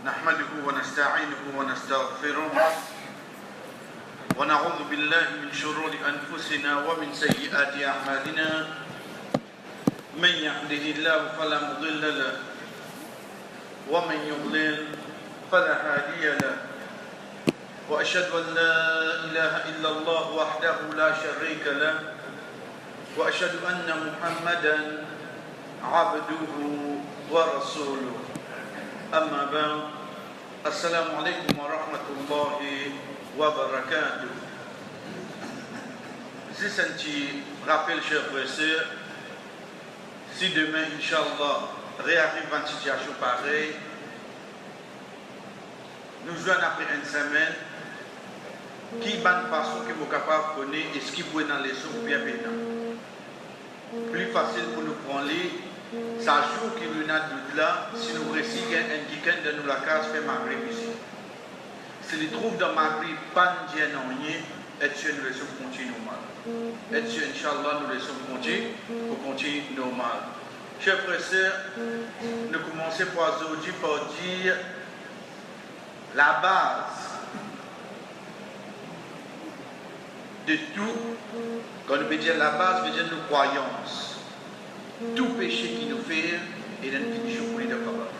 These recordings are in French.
نحمده ونستعينه ونستغفره ونعوذ بالله من شرور أنفسنا ومن سيئات أعمالنا من يهده الله فلا مضل له ومن يضلل فلا هادي له وأشهد أن لا إله إلا الله وحده لا شريك له وأشهد أن محمدا عبده ورسوله أما بعد السلام عليكم ورحمة الله وبركاته. C'est un petit rappel, chers frères et sœurs. Si demain, Inch'Allah, réarrive une situation pareille, nous jouons après une semaine, qui bonne façon que nous sommes capables de connaître et ce qui peut dans les sons bien pénal. Plus facile pour nous prendre les, ça joue qu'il y a doute là, si nous réussissons un week-end de nous la case fait Maghrib ici. Si les trouve dans Maghrib, pas de Dieu non rien, et tu nous laissons continuer normal. Et tu, Inch'Allah, nous laissons continuer pour continuer normal. Chers frères et sœurs, nous commençons par aujourd'hui par dire la base de tout, quand on veut dire la base, veut dire nos croyances. Tout péché qui nous fait est une punition pour les deux capables.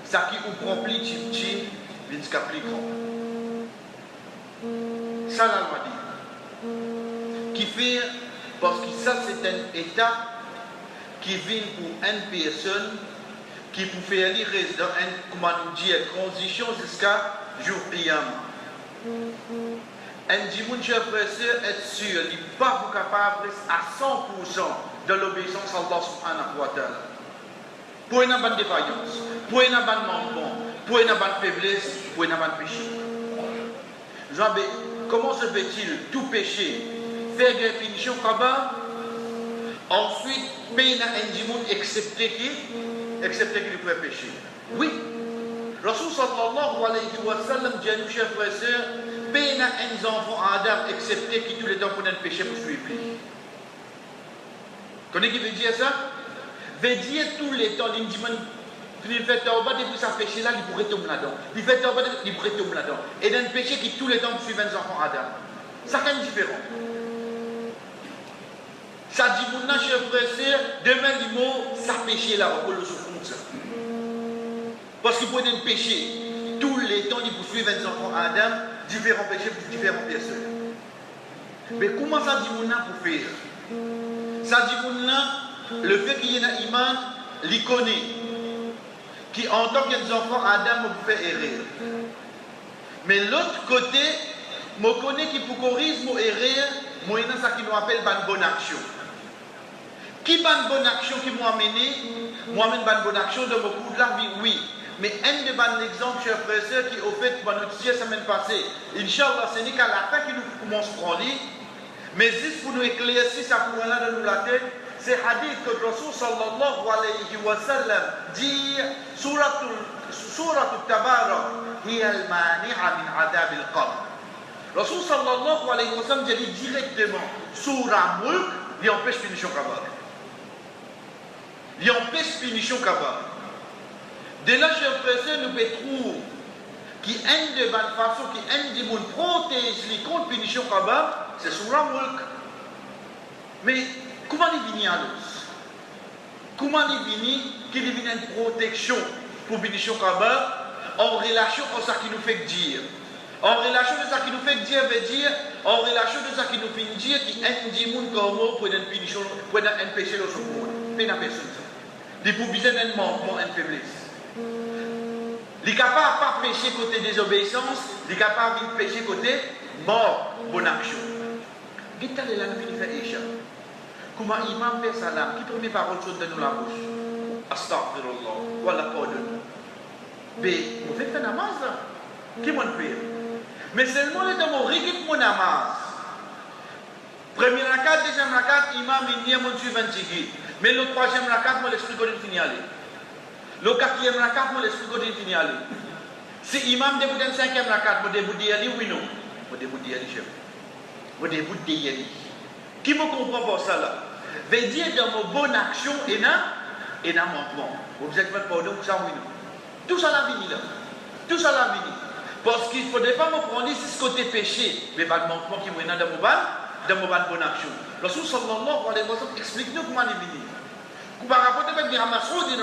Ça qui nous prend plus petit, vient se plus grand. Ça la loi dit. Qui fait, parce que ça c'est un état qui vient pour une personne qui peut faire les dans une, comment nous dire, transition jusqu'à jour qiyamah. Un dimanche, chers frères et sœurs, être sûr, il n'est pas capable à 100% de l'obéissance à Allah subhanahu wa ta'ala. Pour une bonne défaillance, pour une bonne manquement, pour une bonne faiblesse, pour une bonne péché. Jean-B, comment se fait-il tout péché, faire définition kaba, ensuite payer un dimanche excepté qu'il peut pécher? Oui. Rasul sallallahu alayhi wa sallam dit à nous, chers frères et sœurs, payer un enfant Adam excepté qui tout le temps pour un péché pour suivre. Connaissez qui veut dire ça? Veut dire tout le temps, il fait tauba depuis sa péché là, il pourrait tomber là-dedans. Il fait tauba, il pourrait tomber là-dedans. Et d'un péché qui tout le temps suit un enfant Adam. Ça c'est différent. Ça dit, mon cher frère, demain, il mot, ça péché là, on peut le souffrir ça. Parce qu'il peut être un péché. Tous les temps, il poursuit un enfant Adam, différents péchés pour différentes personnes. Mais comment ça dit mon pour faire? Ça dit mon le fait qu'il y ait un imam, il connaît. Qui en tant qu'enfant Adam, vous fait erreur. Mais l'autre côté, je connais qui pour corriger mon erreur, moi, il y a ça qui nous appelle une bonne action. Qui est une bonne action qui m'a amené? Moi-même, une bonne action de mon coup de la vie, oui. Mais un de bons exemples, chers frères et sœurs, qui au fait, nous avons dit la semaine passée, Inch'Allah, ce n'est qu'à la fin que nous commençons à prendre. Mais juste pour nous éclaircir ça pour là dans la tête, c'est hadith que le Rasul sallallahu alayhi wa sallam dit Surat al-Tabarak hiya al-mani'a min adab al-qabr. Le Rasul sallallahu alayhi wa sallam dit directement Surah Mulk, il empêche punition kabar. Il empêche punition kabar. De là, chers frères, nous pouvons trouver qui une de bonne façon, qui un de monde protège les contre punition kabar, c'est Surah Mulk. Mais comment il vient alors? Comment il vient qu'il devient une protection pour punition kabar en relation à ce qui nous fait dire? En relation de ce qui nous fait dire veut dire, en relation de ce qui nous fait dire qui un de monde comme pour une punition, pour un péché au secours. Pas une personne. Il faut bien un manquement, une faiblesse. Il est capable de pas pécher côté désobéissance, il est capable de pécher côté mort, bonne action. Qu'est-ce que la nuit fait échec? Comment imam fait salam? Qui première parole saute de nous la bouche? Astaghfirullah, voilà pardonne. Mais vous faites un namaz là? Qui m'en fait? Mais seulement les temps où récite mon namaz. Première rakat, deuxième rakat, imam il n'y a mon suivant tigui. Mais le troisième rakat, moi l'esprit qu'on finit aller. Le quatrième rakat, moi l'esprit qu'on finit aller. Si imam débute un cinquième rakat, moi débute d'y oui non. Moi débute d'y aller, chef. Moi débute d'y aller. Qui me comprend pour ça là? Veut dire dans nos bonnes actions et dans manquement. Vous êtes pas pardon pour ça, oui non. Tout ça l'a vini là. Tout ça l'a vini. Parce qu'il ne faudrait pas me prendre ici ce côté péché, mais pas de manquement qui est dans mon bonne action. Le Rasul sallallahu alayhi wa sallam explique-nous comment il est venu. Par rapport à Ibn Mas'ud, il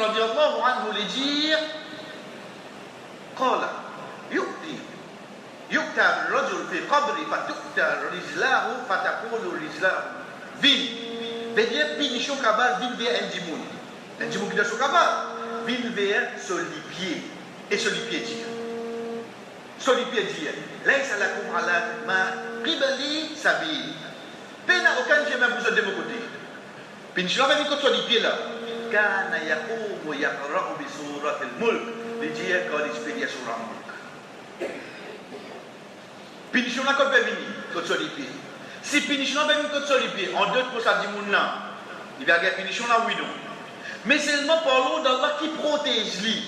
voulait dire قال يؤتى الرجل في قبره فتؤتى رجلاه فتقول رجلاه vin veut dire punition kabal vin vers un dimoun qui est sur kabal vin vers solipier et solipier dire laïsa lakum ala ma qibali sabil pena aucun chemin pour se de mon côté punition avec une solipier là kana yaqumu yaqra'u bi surati al-mulk il dit quand il fait sur al-mulk punition là comme venir contre solipier. Si punition là contre solipier en deux pour ça dit moun là il va avoir punition là oui non mais seulement parlons d'Allah qui protège lui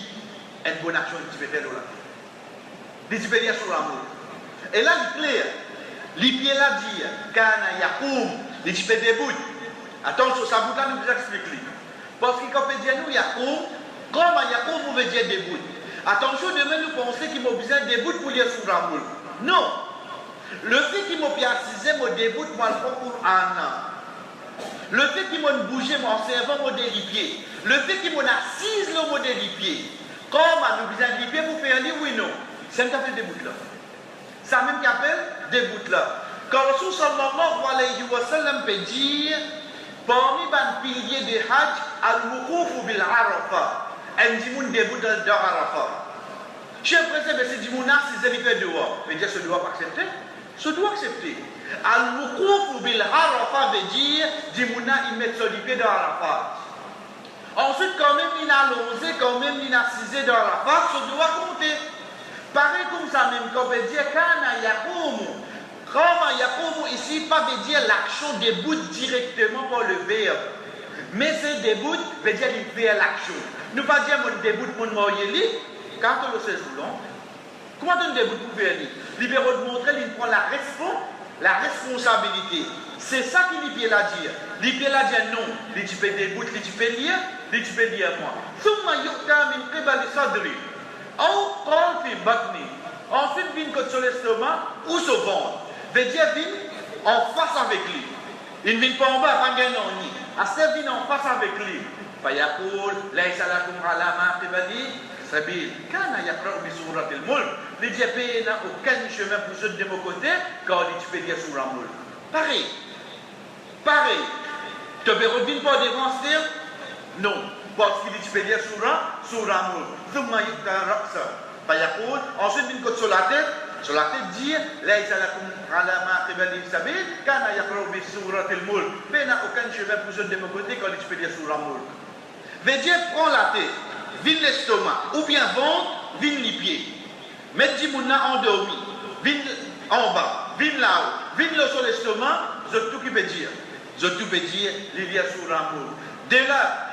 une bonne action qui peut faire là il peut dire sur l'amour et là il clair les pieds là dit kana yaqum il peut debout attention ça bout là nous explique lui parce qu'il quand peut dire nous yaqum comme yaqum veut dire debout attention demain nous penser qu'il m'a besoin debout pour dire sur l'amour non. Le fait qu'il m'a piacisé, mon début, moi le fais pour un an. Le fait qu'il m'a bougé, mon cerveau, mon délipier. Le fait qu'il m'a assise, le mot délipier. Comme à nous besoin de lipier pour faire lire, oui, non. C'est un appelle des bouts là. Ça même qui appelle des bouts là. Quand le Rasul sallallahu alayhi wa sallam peut dire, parmi les piliers de Hajj, al-wuquf bil Arafah. Un dimoun debout dans Arafah. Chef président, c'est dimouna, si c'est fait dehors. Mais dire, ce doit pas accepter. Se doit accepter. Al-Wuquf bil Arafah veut dire Dimouna il met son pied dans Arafat. Ensuite, quand même, il a losé, quand même, il a cisé dans Arafat, se doit compter. Pareil comme ça, même quand on veut dire Kana Yakoum. Kana Yakoum ici, pas veut dire l'action déboute directement par le verbe. Mais c'est déboute, veut dire il fait l'action. Nous pas dire mon déboute, mon moyeli, quand on le sait souvent. Comment on déboute pour faire lui? Libéraux de montrer, il prend la responsabilité. C'est ça qu'il dit là dire. Il dit là dire non. Il dit déboute, il dit lire, il dit lire moi. Summa yu'ta min qibali sadri. Ou qal fi batni. Ensuite, vient sur l'estomac ou sur le ventre. Veut dire vient en face avec lui. Il ne vient pas en bas, pas gagner en ni. Assez vient en face avec lui. Fayaqul, laysa lakum ala ma qibali sabil. Kana yaqra'u bi surati al-mulk. Les diapés n'a aucun chemin pour ceux de mon côté quand il peut dire sur l'amour. Pareil. Tu peux revenir pour dévancer? Non. Parce qu'il dit tu peux dire sur l'amour. Thumma yu'ta ra'sa. Fayaqul. Ensuite, il vient sur la tête dire laysa lakum ala ma qibali sabil. Kana yaqra'u bi surati al-mulk. Mais n'a aucun chemin pour ceux de mon côté quand il peut dire sur l'amour. Veut dire prends la tête, vine l'estomac, ou bien ventre, vine les pieds. Mettre Dimouna endormi, vine en bas, vine là-haut, vine le sur l'estomac, je tout qui peut dire. Il y a sur l'amour. Dès là,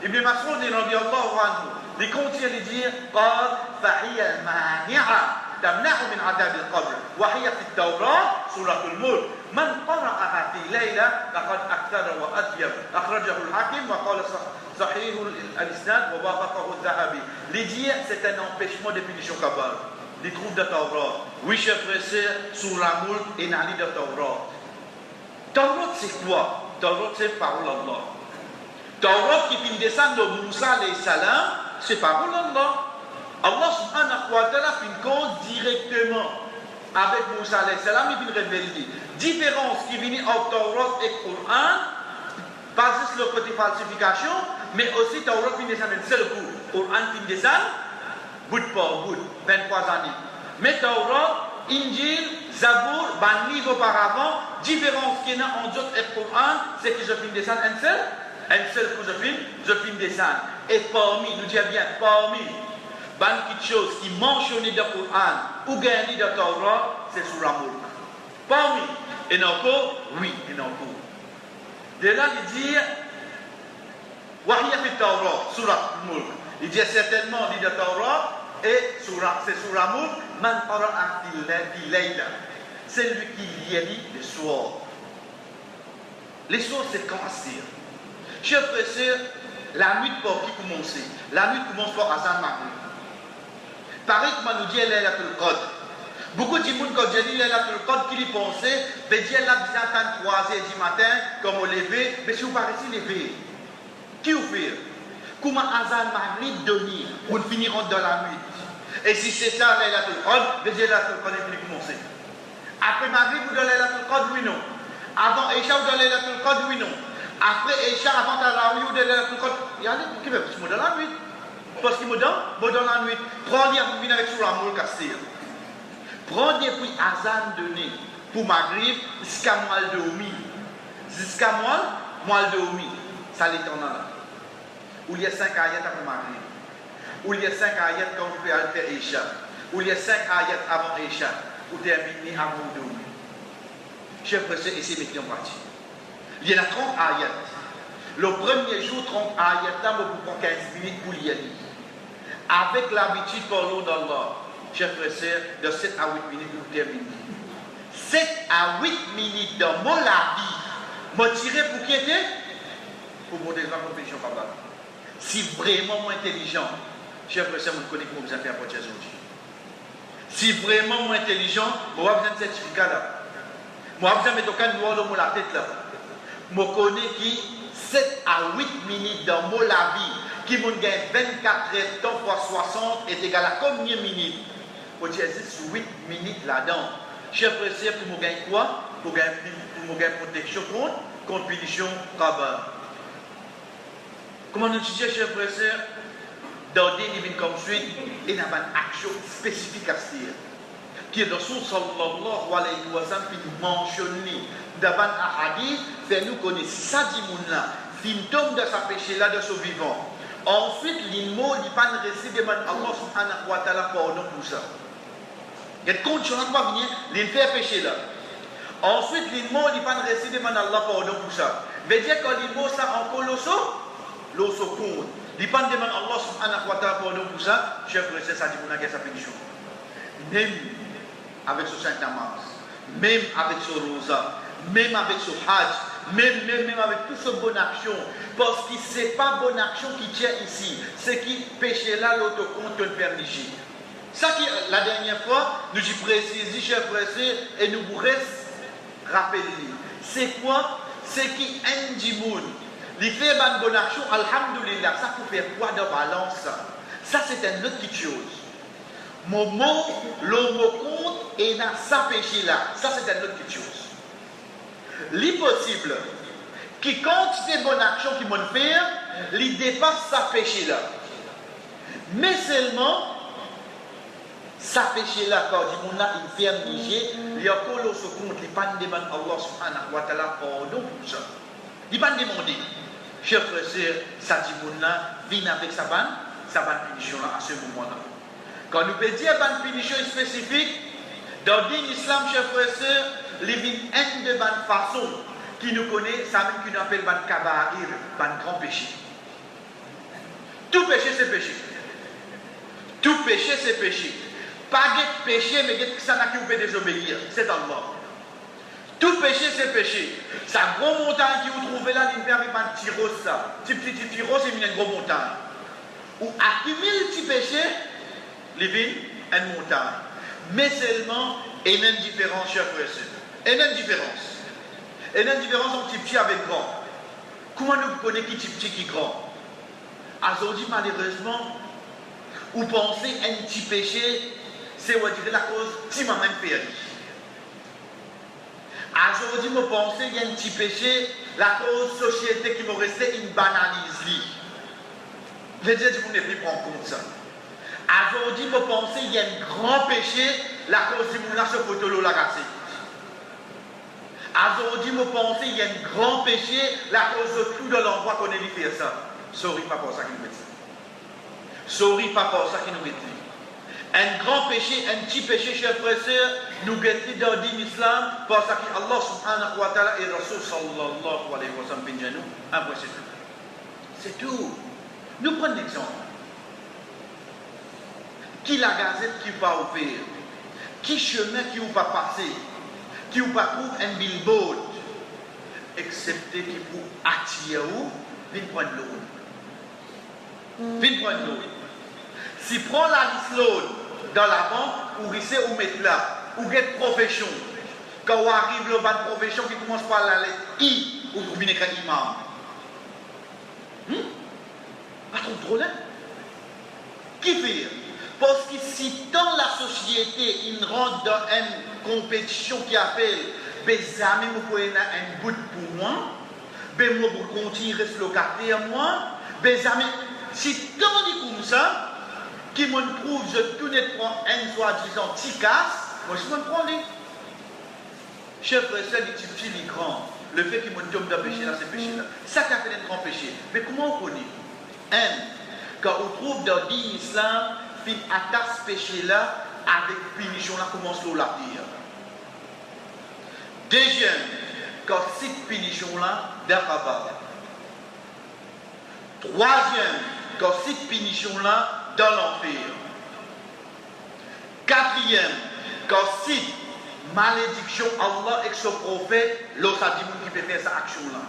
Ibn Mas'ud il dit Allah il continue à dire قال فهي المانعة تمنع من عذاب القبر وهي في التوراة سورة الملك من قرأها في ليلة فقد أكثر وأطيب أخرجه الحاكم وقال صحيح الإسناد ووافقه الذهبي. Les dire c'est un empêchement de punition kabal. Les trouve de Torah. Oui, chers frères et sœurs, sur la moule et nali de Torah. Torah c'est quoi? Torah c'est parole d'Allah. Torah qui vient descendre de Moussa alayhi salam, c'est parole d'Allah. Allah subhanahu wa ta'ala fait une cause directement avec Moussa alayhi salam, il vient révéler. Différence qui vient entre Torah et Coran, pas juste le côté falsification, mais aussi Torah vient descendre d'un seul coup. Coran vient descendre bout par bout, 23 années. Mais Torah, Injil, Zabour, ban livre auparavant, différence qu'il y a entre autres et Coran, c'est que je finis descendre un seul coup je finis descendre. Et parmi, nous disons bien, parmi, quelque chose qui mentionné dans le Coran ou gagné dans Torah, c'est sur l'amour. Parmi, et non pas, oui, et non pas. De là, il dit, Wahia fi Torah, sur l'amour. Il dit certainement, dit dans Torah, et c'est sur l'amour, man qara'a fi layla. C'est lui qui lit le soir. Les soirs, c'est quand assir. Chers frères et sœurs, la nuit pour qui commencer? La nuit commence par Azan Maghrib. pareil comme nous dit Laylatul Qadr. Beaucoup de gens quand j'ai dit Laylatul Qadr qui y pensaient, ben Dieu l'a besoin d'attendre 3h du matin, comme au lever, mais si vous paraissez lever, qui vous fait? Comment Azan Maghrib donner pour finir dans la nuit? Et si c'est ça Laylatul Qadr, ben Dieu Laylatul Qadr est commencer. Après Maghrib, vous donnez Laylatul Qadr, oui non. Avant Isha, vous donnez Laylatul Qadr, oui non. Après Isha, avant Tarawih, vous donnez Laylatul Qadr. Il y a des qui veulent dans la nuit. Parce qu'il me donne, dans la nuit. Prends-les pour venir avec Surah Mulk. Prends-les puis Azan donné pour Maghrib jusqu'à moi de Omi. Jusqu'à moi de Omi. Ça l'étend là. Où il y a 5 ayats après Maghrib. Où il y a 5 ayats quand vous pouvez faire Isha. Où il y a 5 ayats avant Isha. Ou terminer avant de Omi. Chers frères, ici, mettez en partie. Il y en a 30 ayats. Le premier jour, 30 ayats, là, vous prend 15 minutes pour y aller. Avec l'habitude pour l'eau d'Allah, chers frères et sœurs, de 7 à 8 minutes, vous terminez. 7 à 8 minutes dans mon vie, m'a tiré pour qui était? Pour mon développement compétition capable. Si vraiment moi intelligent, chers frères et sœurs, vous connaissez comment vous avez fait apporter aujourd'hui. Si vraiment moi intelligent, moi j'ai besoin de certificat là. Moi j'ai besoin de mettre aucun noir dans la tête là. Moi connais qui 7 à 8 minutes dans mon vie, qui m'ont gagné 24 heures, temps fois 60 est égal à combien de minutes? Faut dire 8 minutes là-dedans. Chers frères et sœurs, pour me gagner quoi? Pour gagner protection contre punition, travail. Comment nous disons, chers frères et sœurs, dans des livres comme suite, il y a une action spécifique à ce dire. Qui est dans son sallallahu alayhi wa sallam, qui nous mentionne dans un hadith, fait nous connaître ça dit là, symptôme de sa péché là, de ce vivant. Ensuite, l'immo, il n'y a pas de récit de Allah subhanahu wa ta'ala pardon pour ça. Il y a de compte, je ne pas venir, il fait péché là. Ensuite, l'immo, il n'y a pas de récit de Allah pardon pour ça. Veut dire que l'immo, ça encore l'osso compte. Il n'y a pas de Allah subhanahu wa ta'ala pardon pour ça. Chef, c'est ça, dit mon sa pénition. Même avec ce saint namaz, même avec ce rosa, même avec ce hajj, même avec toute cette bonne action, parce que ce n'est pas bonne action qui tient ici, c'est qui péché là, l'autre compte que le permission. Ça qui, la dernière fois, nous y précisons, chers frères et nous vous reste rappeler. C'est quoi? C'est qui Ndimoun. Il fait une bonne action, alhamdoulilah, ça pour faire quoi de balance? Ça c'est une autre chose. Mon mot, le mot compte et dans sa péché là, ça c'est une autre chose. L'impossible, qui quantité de bonnes actions qui m'ont fait, il dépasse sa péché là. Mais seulement, sa péché là, quand il a une ferme niger, il y a encore l'autre compte, il n'y a pas de demande Allah subhanahu wa ta'ala pardon pour ça. Il n'y a pas de demander. Chers frères et sœurs, ça dit mon là, vient avec sa bonne punition là, à ce moment là. Quand nous pouvons dire une punition spécifique, dans l'islam, chers frères et sœurs, il y a une de bonnes façons qui nous connaît, ça même qui nous appelle ban kabair, ban grand péché. Tout péché, c'est péché. Tout péché, c'est péché. Pas de péché, mais que ça n'a qui vous peut désobéir. C'est Allah. Tout péché, c'est péché. C'est une grosse montagne qui vous trouvez là, il y a un petit rose, ça. Petit rose, c'est une grosse montagne. Ou accumule petit péché, il y a une montagne. Mais seulement, il y a une différence, chers frères et sœurs. Il y a une différence. Il y a une différence entre petit avec grand. Comment nous connaissons qui petit qui grand? Aujourd'hui, malheureusement, vous pensez un petit péché, c'est la cause qui m'a même perdu. Aujourd'hui, vous pensez qu'il y a un petit péché, la cause société qui m'a resté une banalise. Je veux dire, vous ne pouvez pas prendre compte ça. Aujourd'hui, vous pensez qu'il y a un grand péché, la cause du moulin se photo la cassé. Aujourd'hui, vous pensez qu'il y a un grand péché, la cause de tout de l'endroit qu'on est fait ça. Sorry, pas pour ça qui nous met ça. Sorry, pas pour ça qui nous met ça. Un grand péché, un petit péché, chers frères et sœurs, nous guettons dans l'islam, parce que Allah subhanahu wa ta'ala et Rasul sallallahu alayhi wa sallam binjanou, un point c'est tout. C'est tout. Nous prenons l'exemple. Qui la gazette qui va ouvrir? Qui chemin qui vous va passer? Qui vous va trouver un billboard? Excepté qui vous attire où? Viens prendre l'eau. Viens prendre l'eau. Si prend la liste l'eau, dans la banque, ou risser ou mettre là, ou get profession. Quand on arrive le bas de profession qui commence par la lettre I, ou vous venez qu'un imam. Pas trop de problème. Qui fait? Parce que si dans la société, il rentre dans une compétition qui appelle mes amis, vous pouvez avoir un bout pour moi, ben moi pour continuer à locataire moi, mes amis, si tant dit comme ça, qui me prouve je tout net prend un soi-disant petit casse, moi je me prends les. Chef frère, dit petit les grands, le fait qu'il me tombe d'un péché là, c'est péché là. Ça qui a fait un grand péché. Mais comment on connaît? Quand on trouve dans l'islam, puis attaque ce péché-là, avec punition là, commence l'eau la pire. Deuxième, quand cette punition-là, d'Arabab. Troisième, quand cette punition-là, dans l'enfer. Quatrième, quand cette malédiction, Allah et son prophète, l'autre a dit qui peut faire cette action-là.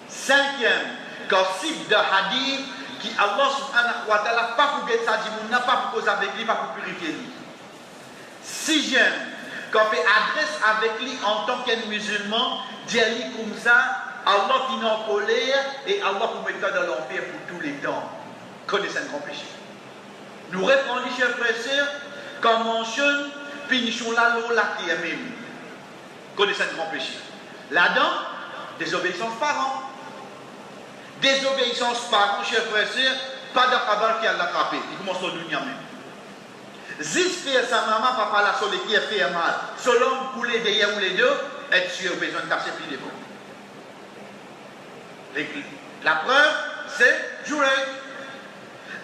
Cinquième, quand cette de hadith, qui Allah subhanahu wa ta'ala, pas pour que ça dit, n'a pas pour cause avec lui, pas pour purifier lui. Sixième, quand on fait adresse avec lui en tant qu'un musulman, dire-lui comme ça, Allah qui est en colère et Allah pour mettre dans l'enfer pour tous les temps. Connaissez un grand péché. Nous répondons, chers frères et sœurs, quand on mentionne, finissons là, l'eau, la qui est même. Connaissez un grand péché. Là-dedans, désobéissance parents. Désobéissance parents, chers frères et sœurs, pas d'Akabal qui a l'attrapé. Il commence au dunya même. Zisper sa maman, papa la solé qui a fait mal. Selon couler derrière ou les deux, être sûr, besoin de casser plus de bon. La preuve, c'est jouer.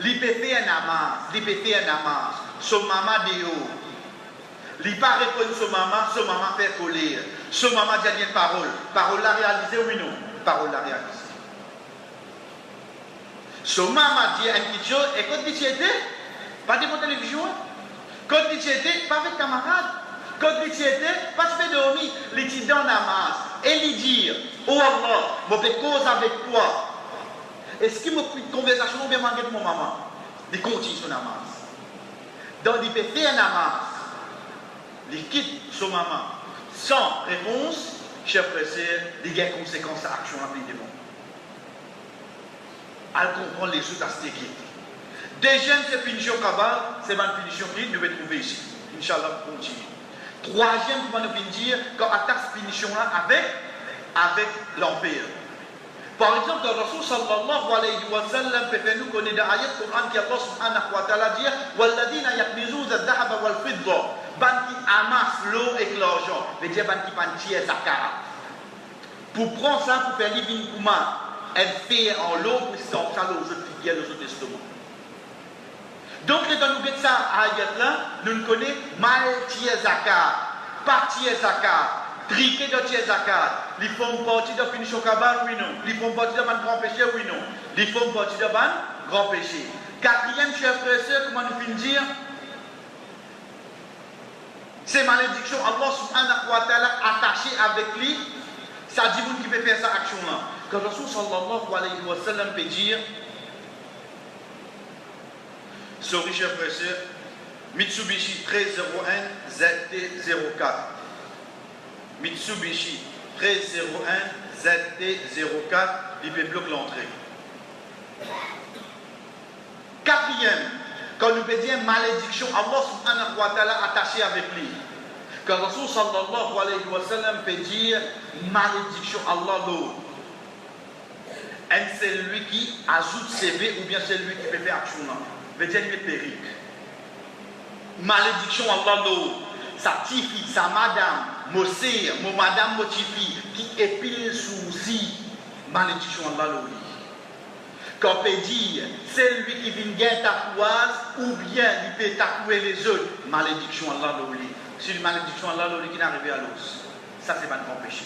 L'IPP un amas. Son maman de haut. Il pas répondre son maman fait colère. Son maman dit une parole. Parole la réalisée ou non? Parole la réalisée. Son maman dit une petite chose, et quand tu étais, pas de télévision. Quand tu étais, pas avec camarade. Quand tu étais, pas de dormir. Il dit dans la masse. Et lui dire, oh Allah, je vais cause avec toi. Est-ce qu'il m'a pris une conversation ou bien avec mon maman? Il continue son masse. Donc il peut faire un masse. Il quitte son maman sans réponse, chers frères et sœurs, il y a des conséquences à l'action rapidement. Elle comprend les choses à ce qui deuxième, c'est punition cabale, c'est ma punition qui nous devons trouver ici. Inch'Allah, continue. Troisième, comment nous pouvons dire, quand on attaque cette punition-là avec l'empire. Par exemple, dans le Rasul sallallahu alayhi wa sallam, nous connaissons dans l'ayat Coran qui Allah subhanahu wa ta'ala dit Walladina yaknizuz al-dhahaba wal-fidda, ban qui amasse l'eau et l'argent, veut dire ban qui pantie zakara. Pour prendre ça, pour faire living kuma, elle fait en l'eau pour sortir ça aux autres figuières, aux autres estomacs. Donc, quand nous regardons ça à l'ayat là, nous connaissons mal tier zakat, pas tier zakat. Triquer de tiers zakat, ils font partie de punition cabane, oui non. Ils font partie de grand péché, oui non. Ils font partie de grand péché. Quatrième, chers frères et sœurs, comment nous finissons dire? Ces malédictions, Allah subhanahu wa ta'ala attaché avec lui, ça dit qui peut faire cette action-là. Quand Rasul sallallahu alayhi wa sallam peut dire, sorry, chers frères et sœurs, Mitsubishi 1301 ZT04. Mitsubishi 1301 ZT04, il peut bloquer l'entrée. Quatrième, quand nous peut dire malédiction, Allah subhanahu wa ta'ala attaché avec lui. Quand Rasul sallallahu alayhi wa sallam peut dire malédiction, Allah l'eau. C'est lui qui ajoute CV ou bien c'est lui qui peut faire action. Veut dire qu'il est périque. Malédiction, Allah l'eau. Sa tifi, sa madame, mon sire, mon madame, mon tifi, qui épile souci, malédiction Allah l'eau. Quand on peut dire, c'est lui qui vient gagner tatouage, ou bien il peut tatouer les autres, malédiction Allah l'eau. C'est une malédiction Allah l'eau qui n'est arrivée à l'os. Ça, c'est pas un grand péché.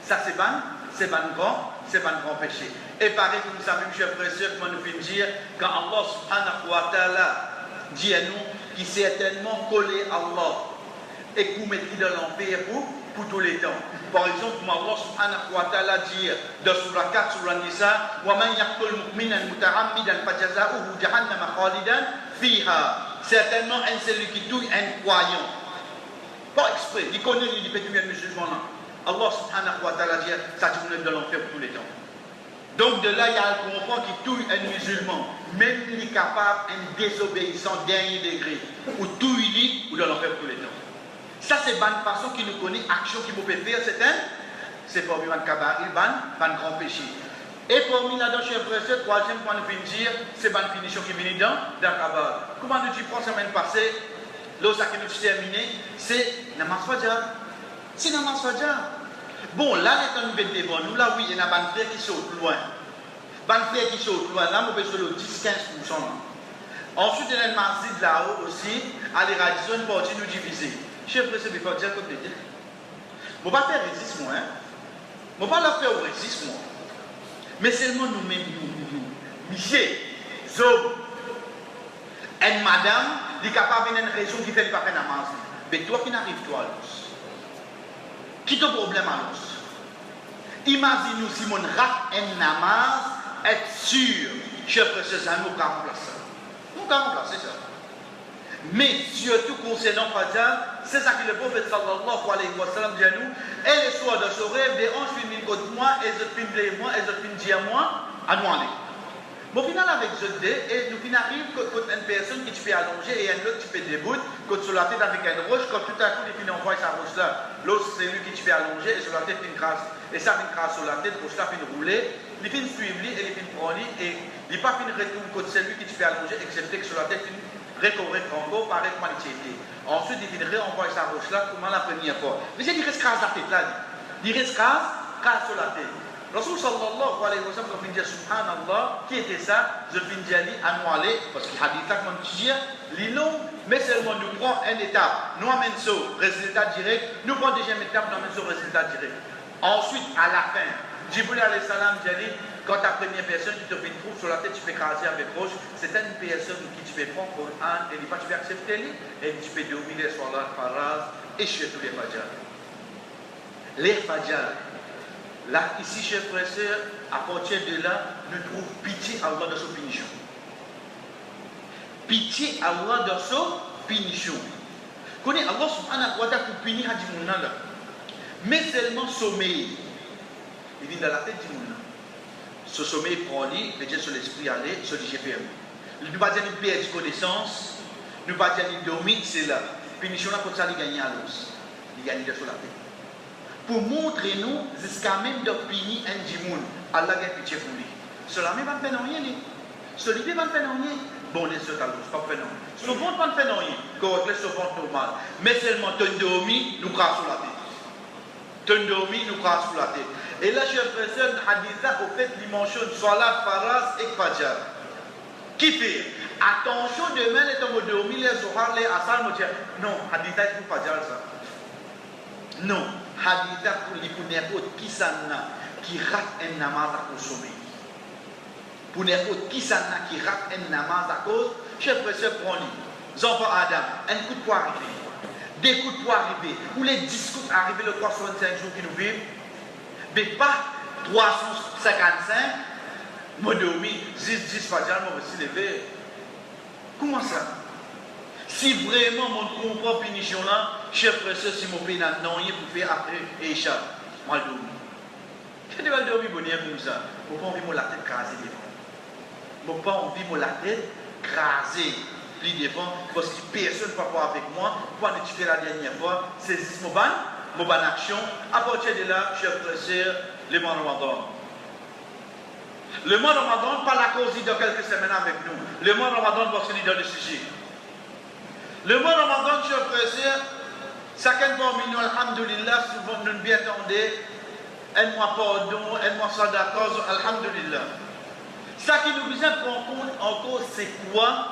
Ça, c'est pas un grand péché. Et pareil, comme ça, même chers frères et sœurs, comment nous pouvons dire, quand Allah subhanahu wa ta'ala dit à nous, qui certainement collé à Allah, et qu'on mettrait dans l'enfer pour tous les temps. Par exemple, comme Allah subhanahu wa ta'ala dit dans Surah 4, Surah Nisa, وَمَنْ يَقْتُلْ مُؤْمِنًا مُتَعَمِّدًا فَجَزَاؤُهُ جَهَنَّمَ خَالِدًا فِيهَا. certainement un celui qui touille un croyant. Pas exprès, il connaît, il peut tuer un musulman là. Allah subhanahu wa ta'ala dit, ça tu de l'enfer pour tous les temps. Donc de là, il y a un comprend qui touille un musulman, même il est capable, un désobéissant dernier degré, ou touille ou de l'enfer pour tous les temps. Ça c'est une bonne façon qui nous connaît, action qui vous peut faire, c'est pour lui un kabaïr, un grand péché. Et pour nous, là-dedans, chers frères, le troisième point de dire, c'est une finition qui vient dans le kabaïr. Comment nous dit, pour la semaine passée, l'autre qui nous terminé, c'est Namaz Fajr. C'est Namaz Fajr. Bon, là, les temps nous devant nous, là, oui, il y a un frère qui saute loin. Un frère qui saute loin, là, on peut sur le 10-15%. Ensuite, il y a un masjid là-haut aussi, à l'éradication, une partie nous diviser. Chers frères, c'est pas dire comme dit. Je ne vais pas faire résiste, moi. Je ne vais pas leur faire résiste, moi. Mais seulement nous-mêmes, nous, Michel, Zob, une madame, il est capable d'une raison qui fait pas faire namaz. Mais toi qui n'arrives toi, qui est ton problème à l'os? Imagine-nous si mon rate un namaz, être sûr, chers frères, c'est ça, nous avons remplacé ça. Nous avons remplacé ça. Mais surtout concernant Fajr, c'est ça que le prophète sallallahu alayhi wa sallam dit à nous. Et le soir de ce rêve, des anges finissent contre moi, et je finis moi, et je finis dire moi, à nous aller. Bon, final avec ce dé, et nous finissons contre une personne qui tu fais allonger et un autre qui fait debout, contre sur la tête avec une roche, comme tout à coup, il finit envoyer sa roche là. L'autre, c'est lui qui tu fais allonger, et sur la tête, il crasse. Et ça, il crasse sur la tête, roche là, il rouler, il finit suivre, et il finit prendre, et il n'est pas fini retourner contre celui qui tu fais allonger, excepté que sur la tête, il récorrer encore, pareil comme il était. Ensuite, il viendrait envoyer sa roche là, comme la première fois. Mais il reste crase la tête là. Il reste crase sur la tête. Rasul sallallahu alayhi wa sallam, quand il dit subhanallah, qui était ça? Je viens dire à nous aller, parce qu'il a dit ça comme tu dis, l'ilom, mais seulement nous prenons une étape, nous amènons ça, résultat direct, nous prenons deuxième étape, nous amènons ça, résultat direct. Ensuite, à la fin, Jibril alayhi salam dit, quand ta première personne qui te fait une trouve sur la tête, tu peux craser avec roche, c'est une personne qui tu peux prendre pour un, et tu peux accepter lui, et tu peux dormir les soirs là, faraz, et chez tous les fajr. Les fajr, là, ici, chers frères et sœurs, à partir de là, nous trouvons pitié à Allah de sa punition. Pitié à Allah de sa punition. Connais Allah subhanahu wa ta'ala pour punir à du monde là. Mais seulement sommeil. Il vient dans la tête du monde. Ce sommeil prend lui, le Dieu sur l'esprit aller, sur le GPM. Nous ne pas dire qu'il perd connaissance, nous ne pas dire qu'il dormir, c'est là. Punition là, pour ça, il gagne à l'os. Il gagne sur la tête. Pour montrer nous, jusqu'à même de punir un djimoun, Allah a pitié pour lui. Cela même pas fait rien, celui-là va faire rien. Bon, les autres, pas fait rien. Souvent, pas fait rien, quand on est souvent normal. Mais seulement, tu dormi, nous crasse sur la tête. Tu dormi, nous crasse sur la tête. Et là, chers frères et sœurs, haditha, au fait, il mentionne Salat, Faraz et Fajr. Qui fait? Attention, demain, les temps de dormir, les Zohar, les Asal, non, haditha, il faut Fajr ça. Non, haditha, pour les n'importe qui s'en qui rate un namaz à consommer. Pour n'importe qui s'en qui rate un namaz à cause, chers frères et sœurs, prends-les. Enfants Adam, un coup de poing arrivé. Des coups de poing arrivés. Ou les 10 coups arrivés le 365 jours qui nous vivent. Mais pas 355, moi dormi, 10 fajr, moi aussi levé. Comment ça? Si vraiment mon comprend punition là, chers frères et sœurs, si mon pays n'a rien pour faire après Echa, moi dormi. Je ne vais pas dormir bonheur comme ça. Je n'ai pas envie de la tête crasée devant. Je n'ai pas envie de la tête crasée devant, parce que personne ne peut pas avec moi. Quand tu fais la dernière fois, c'est mon ban. Mon bonne action, à partir de là, chers frères et sœurs, le mois de Ramadan. Le mois de Ramadan, pas la cause de quelques semaines avec nous. Le mois de Ramadan, parce qu'il est dans le sujet. Le mois de Ramadan, chers frères et sœurs, chacun parmi nous, alhamdulillah, souvent nous bien attendez, aide-moi pardon, aide-moi sadaqah, alhamdulillah. Ça qui nous vient prendre compte encore, c'est quoi?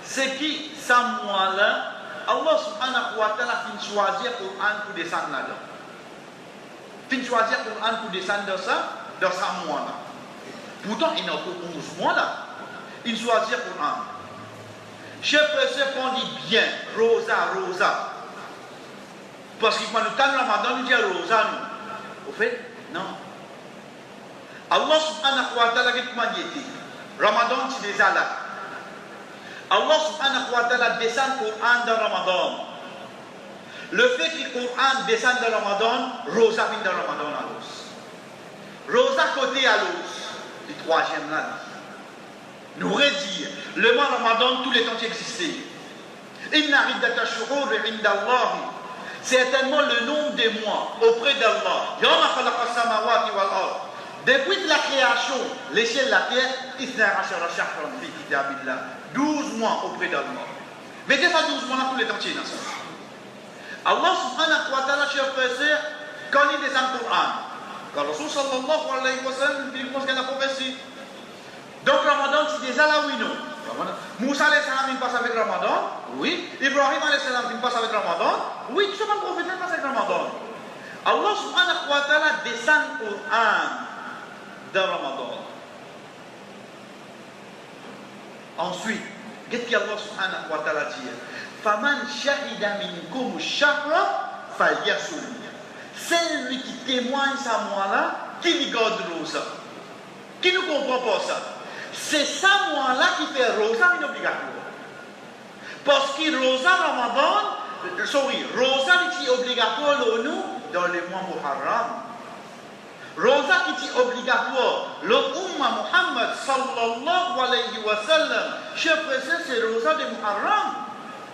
C'est qui, ça mois-là, Allah subhanahu wa ta'ala fin choisir le Coran pour descendre là-dedans. Fin choisir le Coran pour descendre dans ça mois-là. Pourtant, il n'y a que 11 mois là. Il choisit le Coran. Chers frères et sœurs, on dit bien, rosa. Parce que quand nous sommes Ramadan, nous disons rosa, nous. Au fait, non. Allah subhanahu wa ta'ala, comment il était? Ramadan, c'est déjà là. Allah subhanahu wa ta'ala descend le Coran dans Ramadan. Le fait que le Coran descende dans Ramadan, Rosa vient dans Ramadan à l'os. Rosa côté à l'os. Le troisième là. Nous redire, le mois Ramadan, tous les temps qui existaient. Certainement le nombre des mois auprès d'Allah. Depuis la création, les ciels et la terre, 12 mois auprès d'Allah. Mettez ça 12 mois là pour les temps qui sont. Allah subhanahu wa ta'ala, chers frères et sœurs, quand il descend le Coran, quand Rasul sallallahu alayhi wa sallam, il pense qu'il y a une prophétie. Donc Ramadan, c'est déjà là oui non. Moussa alayhi salam, il passe avec Ramadan. Oui. Ibrahim alayhi salam, il passe avec Ramadan. Oui, tout ce que le prophète passe avec Ramadan. Allah subhanahu wa ta'ala descend le Coran dans Ramadan. Ensuite, qu'est-ce qu'Allah subhanahu wa ta'ala dit? Faman shahida minkum shahra falyasum. Celui qui témoigne ça moi-là, qui lui garde rosa. Qui ne comprend pas ça? C'est ça moi-là qui fait rosa obligatoire. Parce que rosa Ramadan, rosa est obligatoire nous dans le mois Muharram. Rosa qui est obligatoire, le Ummah Muhammad sallallahu alayhi wa sallam, chers frères, c'est rosa de Muharram.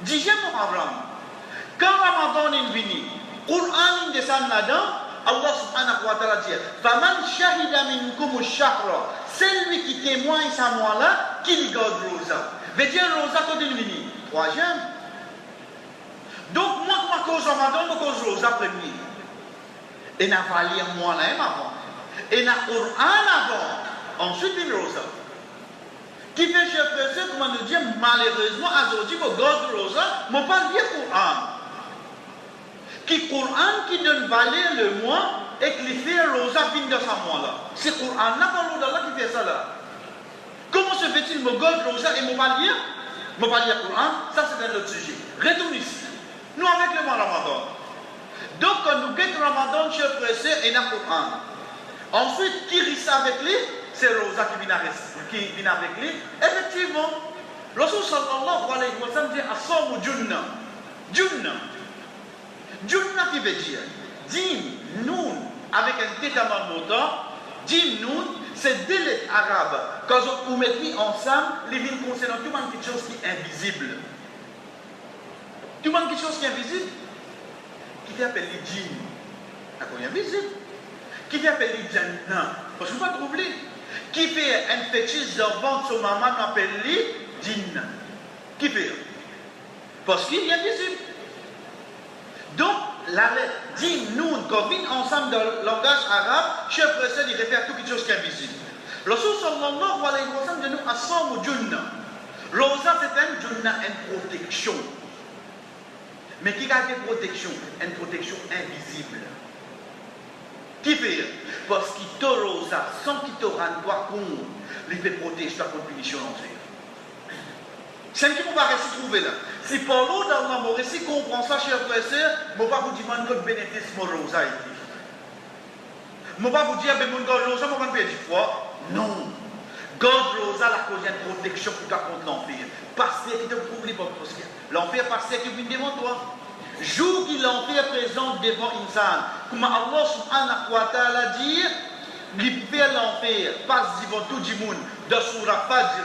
10e Muharram. Quand Ramadan est venu, Coran descend là-dedans, Allah subhanahu wa ta'ala dit Faman shahida minkum ash-shahra. Celui qui témoigne ça moi-là, qui lui garde rosa. Veut dire rosa quand il vient. 3e. Donc, moi, je cause Ramadan, je cause rosa premier. Et n'a pas lire moi là avant. Et n'a Coran avant. Ensuite, il rosa. Qui fait chers frères, comment nous dire, malheureusement, aujourd'hui, je garde rosa, je ne pas lire Coran. Qui Coran qui donne valeur le mois et qui fait rosa fin de sa mois là. C'est Coran là, par d'Allah qui fait ça là. Comment se fait-il me garde rosa et me pas lire? Me pas lire Coran, ça c'est un autre sujet. Retourne ici. Nous avec le mois Ramadan. Donc quand nous guettons Ramadan, chers frères, et n'a Coran. Ensuite, qui risque avec lui? C'est rosa qui vient avec lui. Effectivement, Rasul sallallahu alayhi wa sallam dit As-sawmu junna. Junna. Junna qui veut dire Jim, Noun, avec un tétaman montant. Jim, Noun, c'est deux lettres arabes. Quand vous mettez ensemble, les lignes concernant tout le monde quelque chose qui est invisible. Tout le monde quelque chose qui est invisible. Qui t'appelle les Jim? D'accord, invisible. Qui t'appelle les Jannah? Parce que vous ne pouvez pas trouver. Qui fait un fétiche d'enfant sur maman, on appelle les Jinn. Qui fait? Parce qu'il est invisible. Donc, la lettre Jim, Noun, quand vient ensemble dans le langage arabe, chef frère, il réfère à quelque chose qui est invisible. Rasul sallallahu alayhi wa sallam dit nous as-sawmu junna. Rosa, c'est un junna, une protection. Mais qui a des protections? Une protection invisible. Qui fait? Parce qu'il te rosa, sans qu'il te rende pas compte, il fait protéger ta punition l'enfer. C'est ce qu'on va réussir trouver là. Si pour l'autre, dans mon récit, comprend ça, chers frères et sœurs, je ne vais pas vous demander quel bénéfice mon rosa est. Je ne vais pas vous dire, mais mon God rosa, je ne vais pas perdre du foi. Non. God rosa, la cause d'une protection pour ta contre l'enfer. Parce qui te prouve les bonnes choses. L'enfer, parce qui vient devant toi. Jour qu'il l'enfer présente devant Insan. Comme Allah subhanahu wa ta'ala dit, il fait l'enfer, passe devant tout le monde, dans Surah Fajr.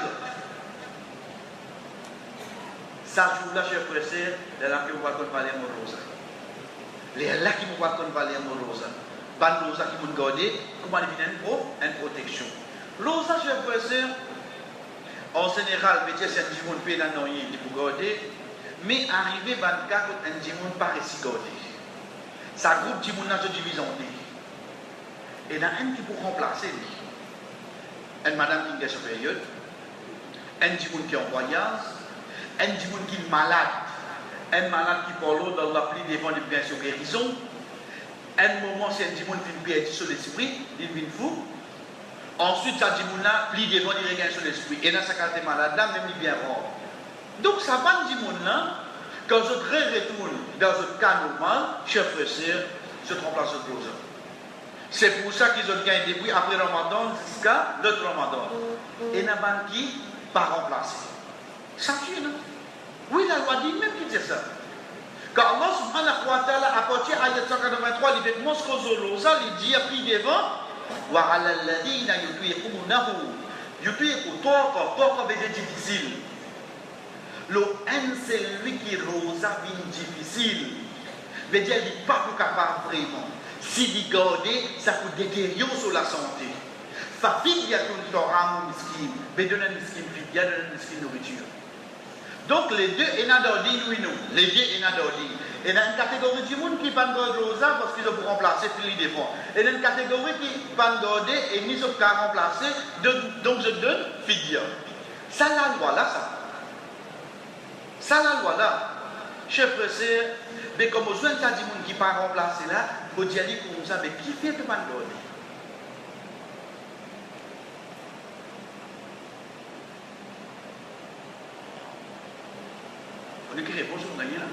Ça jour-là, chers frères et sœurs, c'est là que vous allez parler mon rosa. C'est là que vous allez parler mon rosa. Pas de rosa qui vous garder, comment il vient une protection. Rosa, chers frères et sœurs, en général, c'est un dimon qui est dans le pour garder, mais arrivé à 24, un dimon pas réussi garder. Ça groupe dimon se divise en deux. Et il y a un qui pour remplacer. Une madame qui est sur période, un dimon qui est en voyage, un dimon qui est malade, un malade qui parle dans la pluie devant les biens sur guérison. Un moment, c'est un dimon qui vient sur l'esprit, il vient fou. Ensuite, ça dimon-là, plie devant les regains sur l'esprit. Et dans sa qualité malade-là, même il vient rare. Donc, ça va dimon-là, quand je retourne dans un cas normal, chers frères et sœurs, se remplace le cause. C'est pour ça qu'ils ont gagné depuis après Ramadan jusqu'à l'autre Ramadan. Et n'a pas qui pas remplacé. Ça tue, non? Oui, la loi dit même qui dit ça. Quand Allah subhanahu wa ta'ala apporte à ayat 183, il fait Moscozolosa, il dit, après devant, wa ala alladhina yutiqunahu, yutiqu toqa veut dire difficile. Le N, c'est lui qui rosa vient difficile. Veut dire, il n'est pas plus capable vraiment. Si il garde, ça peut détériorer sur la santé. Fa fidya ton toram miskin, veut donner un miskin fidya, donner un miskin nourriture. Donc les deux, il y a d'ordi, oui, non. Les deux, il y a d'ordi. Il y a une catégorie du monde qui parle de rosa parce qu'ils ont pour remplacer puis ils défendent. Il y a une catégorie qui parle d'ordi et ni sauf qu'à remplacer, donc je donne fidya. Ça, la loi là, ça. Ça, la loi là. Chef frère, mais comme aux jeunes, il y a des gens qui ne pas remplacer là, il faut dire comme ça, mais qui fait que parle d'ordi? On écrit bonjour, Daniel.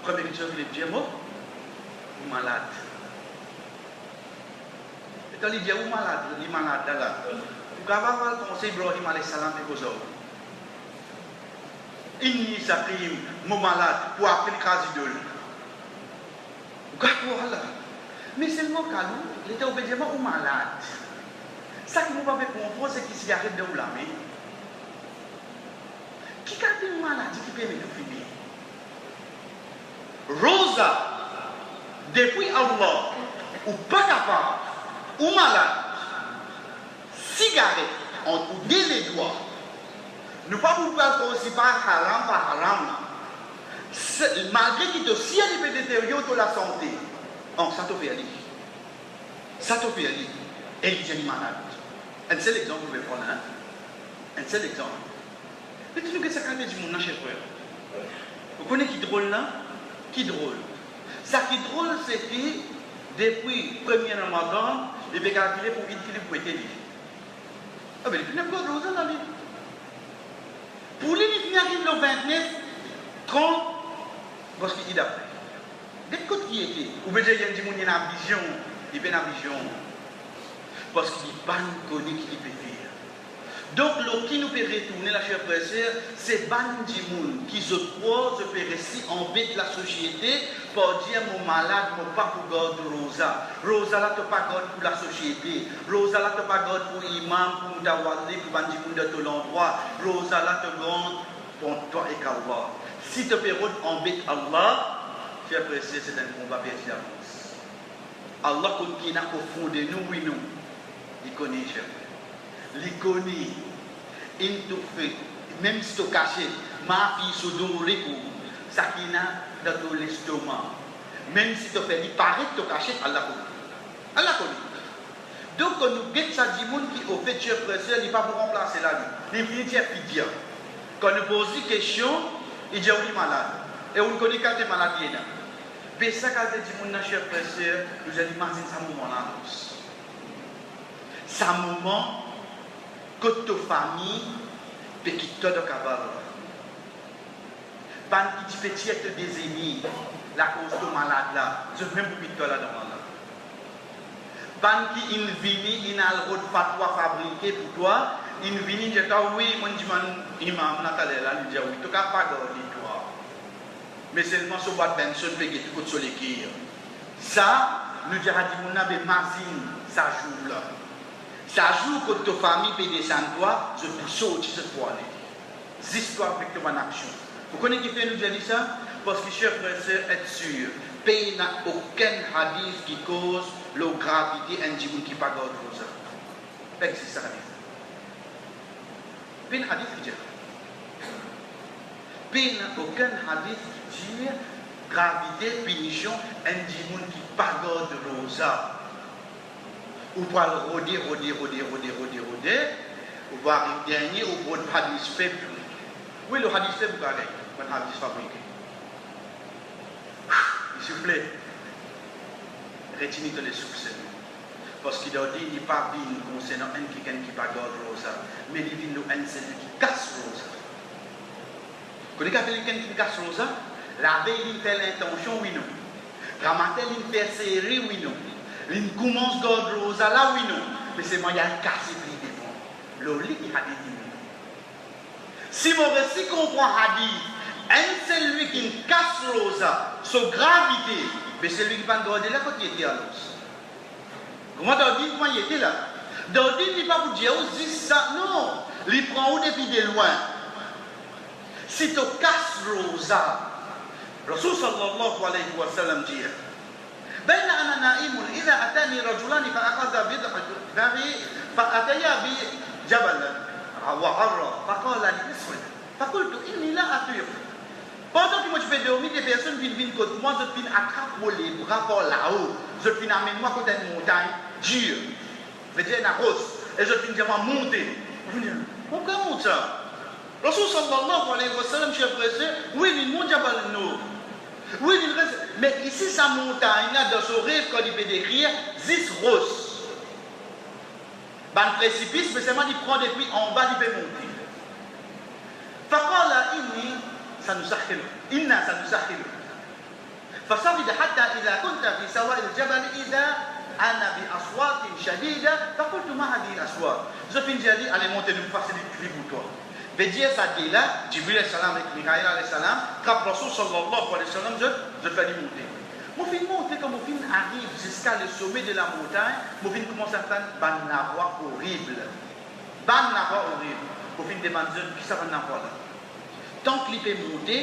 Première question, il dit mot ou malade. Et quand il dit ou malade, il est malade là. Pour avoir le conseil Ibrahim alayhi salam et cause. Inni sakim, mon malade, pour appeler le cas d'idole. Voilà. Mais seulement quand il était obédiemment ou malade. Ça qui ne va pas comprendre, c'est qu'il s'y arrête de vous lamer. Qui a une maladie qui permet de finir? Rosa, depuis Allah, ou pas capable, ou malade, cigarette, entre les doigts, ne pas vous faire aussi par haram, malgré qu'il te si elle peut détériorer de la santé, ça te fait aller. Ça te fait aller. Et il est malade. Un seul exemple, vous pouvez prendre un seul exemple. Mais tu sais que ça quand du monde, cher frère. Vous connaissez qui drôle là? Qui drôle? Ça qui drôle, c'est que depuis le 1er Ramadan, il peut calculer pour vite qu'il peut être lié. Ah ben, il n'y a pas de chose dans la vie. Pour lui, il finit le 29, 30, parce qu'il dit d'après. Dès que qui était, ou bien il y a des gens qui ont une vision, il y a une vision. Parce qu'il n'est pas connu qui peut faire. Donc, ce qui nous peut retourner, la chère frère, c'est Bandimoun qui se croit, se fait récit en bête la société pour dire mon malade, mon pas pour garder Rosa. Rosa là, tu pas garde pour la société. Rosa là, tu pas garde pour l'imam, pour Dawali, pour Bandimoun de tout l'endroit. Rosa là, tu garde pour toi et Allah. Si tu peux en bête Allah, chère frère, c'est un combat perdu d'avance. Allah qui est au fond de nous, oui, nous. Il connaît, chère frère. Il connaît, il te fait, même si tu caches, ma fille se donne ça qui est dans l'estomac. Même si tu fais, il paraît que tu caches, Allah connaît. Allah connaît. Donc, quand nous guettons ça, dit qui au fait, chef frère, il n'est pas pour remplacer la vie. Il finit par dire. Quand nous posons des questions, il dit, oui, malade. Et on connaît quand tu es malade. Mais ça, quand tu dis, chef frère, nous allons imaginer ça moment-là. Ça moment que ta famille peut quitter le cabal. Ban qui petit être des ennemis, la cause de malade là, je même pour quitter là dans là. Ban qui il vini, il a le route fatwa fabriqué pour toi, il vini, je dis oui, mon imam Nathalie là, il dit oui, tu n'as pas gagné toi. Mais seulement ce boîte pension peut gagner tout sur l'équipe. Ça, nous dirons qu'on a des machines, ça joue là. Ça joue que ta famille peut descendre toi, je peux sauter cette fois-là. C'est histoire avec ton action. Vous connaissez qui fait nous dire ça? Parce que, chers frères et sœurs, être sûr, pays n'a aucun hadith qui cause la gravité individuelle qui pas garde pour ça. Pas existe ça hadith. Pays n'a hadith qui dit. Pays n'a aucun hadith qui dit gravité, punition individuelle qui pas garde rosa. Ou pour roder, ou pour arriver dernier, ou pour le hadith faible. Oui, le hadith faible, vous regardez, le hadith fabriqué. S'il vous plaît, retenez les succès. Parce qu'il a dit, il n'est pas bien concernant un qui n'a pas garde rosa, mais il dit, un celui qui casse rosa. Quand il y a quelqu'un qui casse rosa, la veille, il fait l'intention, oui, non. Ramatel, il fait serrer, oui, non. Il commence à garder rosa là, oui, non. Mais c'est moi, il y a un casse pris devant. Le lit, il a dit, Si mon récit comprend hadith, c'est lui qui casse rosa, sa gravité, mais c'est lui qui va garder là quand il était à l'os. Comment t'as dit, comment il était là? Daudin il n'est pas pour dire, oh, ça, non. Il prend où depuis de loin. Si tu casses rosa, Rasul sallallahu alayhi wa sallam dit, بين أنا نائم إذا أتاني رجلان فأخذ بضعي فأتيا بجبل وعرى فقال لي اسود فقلت إني لا أطيق. Pendant que moi je vais dormir, des personnes viennent contre moi, je viens attraper les bras par là-haut, je viens amener moi contre une montagne dure, je viens à Rose, et je viens dire moi monter. Pourquoi monte ça? Rasul sallallahu alayhi wa sallam, chef frère, oui, il monte Jabal Nour. Oui, il reste. Mais ici, sa montagne, dans son rêve, quand il peut décrire, Zis Rose. Ban précipice, mais seulement il prend depuis en bas, il peut monter. فقال إني سنسخر إنا سنسخر فصعد حتى إذا كنت في سواء الجبل إذا أنا بأصوات شديدة فقلت ما هذه الأصوات؟ Je finis de dire allez monter nous passer des cris pour toi. Veut dire ça dit là, Jibril alayhi salam avec Mikaïl alayhi salam, quand Rasul sallallahu alayhi wa sallam, je fais lui monter. Mon film monter quand mon film arrive jusqu'à le sommet de la montagne, mon film commence à entendre ban voix horrible. Ban voix horrible. Mon film demande qui ça va n'avoir là. Tant qu'il peut monter,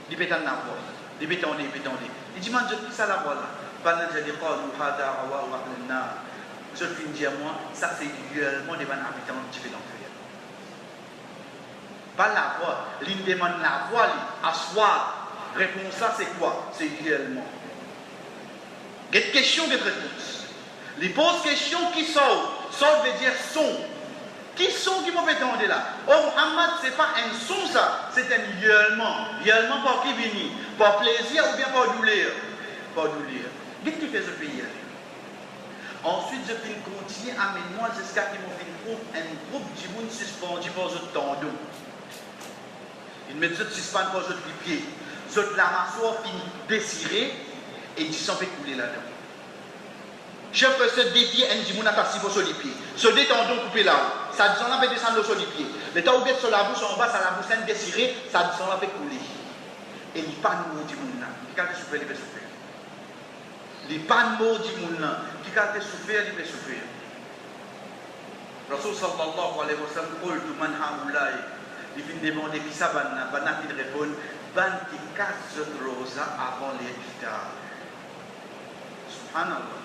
il peut en avoir. Il peut tendre, il peut tendre. Il demande qui ça la voix là. Ban je dis quoi nous hada awa wa lana. Je finis dire moi, ça c'est réellement des ban habitants qui fait l'enfer. Pas la voix, l'une demande la voix, asseoir. Réponse ça, c'est quoi? C'est réellement. Il y a des questions, des réponses. Les pose question qui sort. Sort veut dire son. Qui sont qui m'ont fait entendre là? Oh, Muhammad, ce n'est pas un son ça, c'est un gueulement. Gueulement par qui vient? Par plaisir ou bien par douleur? Par douleur. Qu'est-ce qui fait ce pays? Ensuite, je vais continuer à moi jusqu'à ce qu'ils m'ont fait un groupe de monde suspendu par ce tendon. Ils mettent ce suspend par ce pied. La mâchoire finit déchirée et ils s'en fait couler là-dedans. Chef se dépied un dimoun à passer sur les pieds. Se détendons coupé là-haut. Ça descend là fait descendre sur les pieds. Le temps où vous êtes sur la bouche en bas, ça la bouche déchirée, ça descend là fait couler. Et il n'y a pas de mot dimoun là. Qui a souffert, il peut souffrir. Il n'y a pas de mot dimoun là. Qui a souffert, il peut souffrir. Rasul sallallahu alayhi wa sallam, qultu man haoulai. Il vient demander qui ça va, il répond. Ban qui casse rosa avant les hectares. Subhanallah.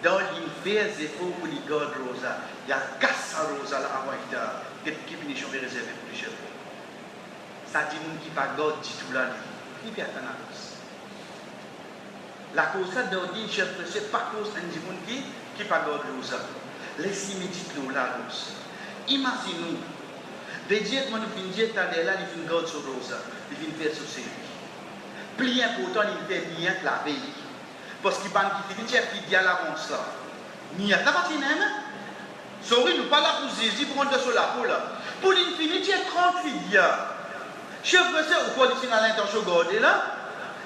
Dans l'hiver, c'est pour les gardes rosa. Il y a casse rosa là avant hectares. Qui finit de réserver pour les chefs. Ça dit nous qui pas garde du tout là. Qui peut attendre la cause? La cause ça doit dire chef, c'est pas cause d'un monde qui pas garde rosa. Laissez méditer là rose. Imaginez-nous. De dire que nous finissons là, il finit garde sur rosa. Il vient faire sur série. Plus important, il fait niat la veille. Parce qu'il va qui finit qui dit à l'avance là. Niat la partie même. Sorry, nous pas là pour Zizi, pour rentrer sur la peau là. Pour l'infinité, 38 dias. Chef professeur, ou quoi il a l'intention de garder là.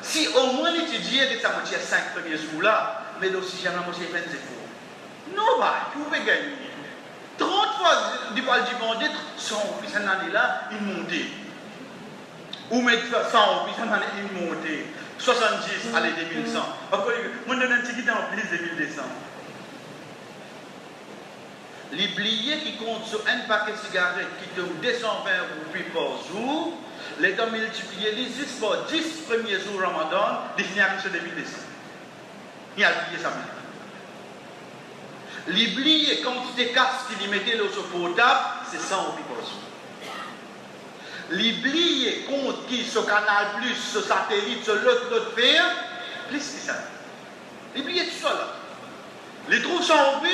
Si au moins l'étudier avec sa moitié 5 premiers jours là, mais aussi jamais la moitié 20 c'est non, bah, vous pouvez gagner. 30 fois, du bal du monde, 100 puis cette année là, il montait. Ou mettre 100, puis cette année, il montait. 70, allez, 2100. Moi, je donne un ticket en plus de 1200. Les billets qui comptent sur un paquet de cigarettes qui tombe 220 roupies par jour, les gens multipliés les 10 par 10 premiers jours Ramadan, ils finissent sur 2200. Il y a le billet ça. Les billets, quand tu te casses, qui les mettaient sur portable, c'est 100 roupies par jour. Les billets compte qui sur Canal Plus, sur satellite, sur l'autre fer, plus que ça. Les billets tout ça là. Les trous sont roupies,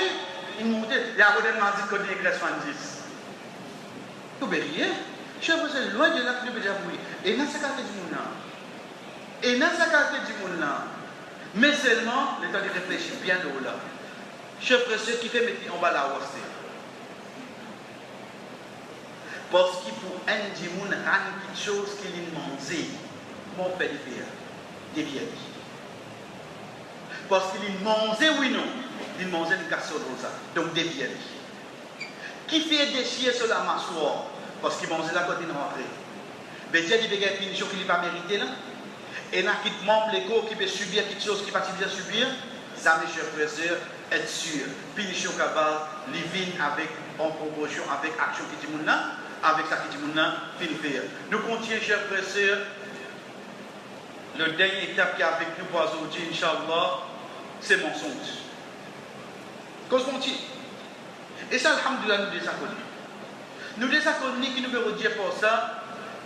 ils montent, il y a un modèlement dit qu'on est 70. Vous verriez, je vous loin de la plus belle oui. Et dans ce cas du monde là. Et dans ce cas du monde là. Mais seulement, le temps de réfléchir bien de là. Chef précieux qui fait mettre en bas la hausse. Parce qu'il pour un dimoun a quelque chose qu'il a mangé, mon père des vieilles. Parce qu'il a mangé, oui non, il mangeait une casserole rosa, donc des vieilles. Qui fait déchirer sur la mâchoire, parce qu'il mange là quand il rentre. Mais Dieu dit qu'il y a une punition qu'il n'a pas mérité là. Et là, qui membre l'écho qui peut subir quelque chose qui va bien subir, ça, mes chers frères et sœurs, être sûr. Punition cabal, living avec, en proportion, avec action qui dit là, avec ça qui dit là, fin faire. Nous continuons, chers frères et sœurs, le dernier étape qui est avec nous pour aujourd'hui, Inch'Allah, c'est mensonge. Cause menti. Et ça, alhamdoulilah, nous désaccordons. Nous désaccordons qui nous veut dire pour ça,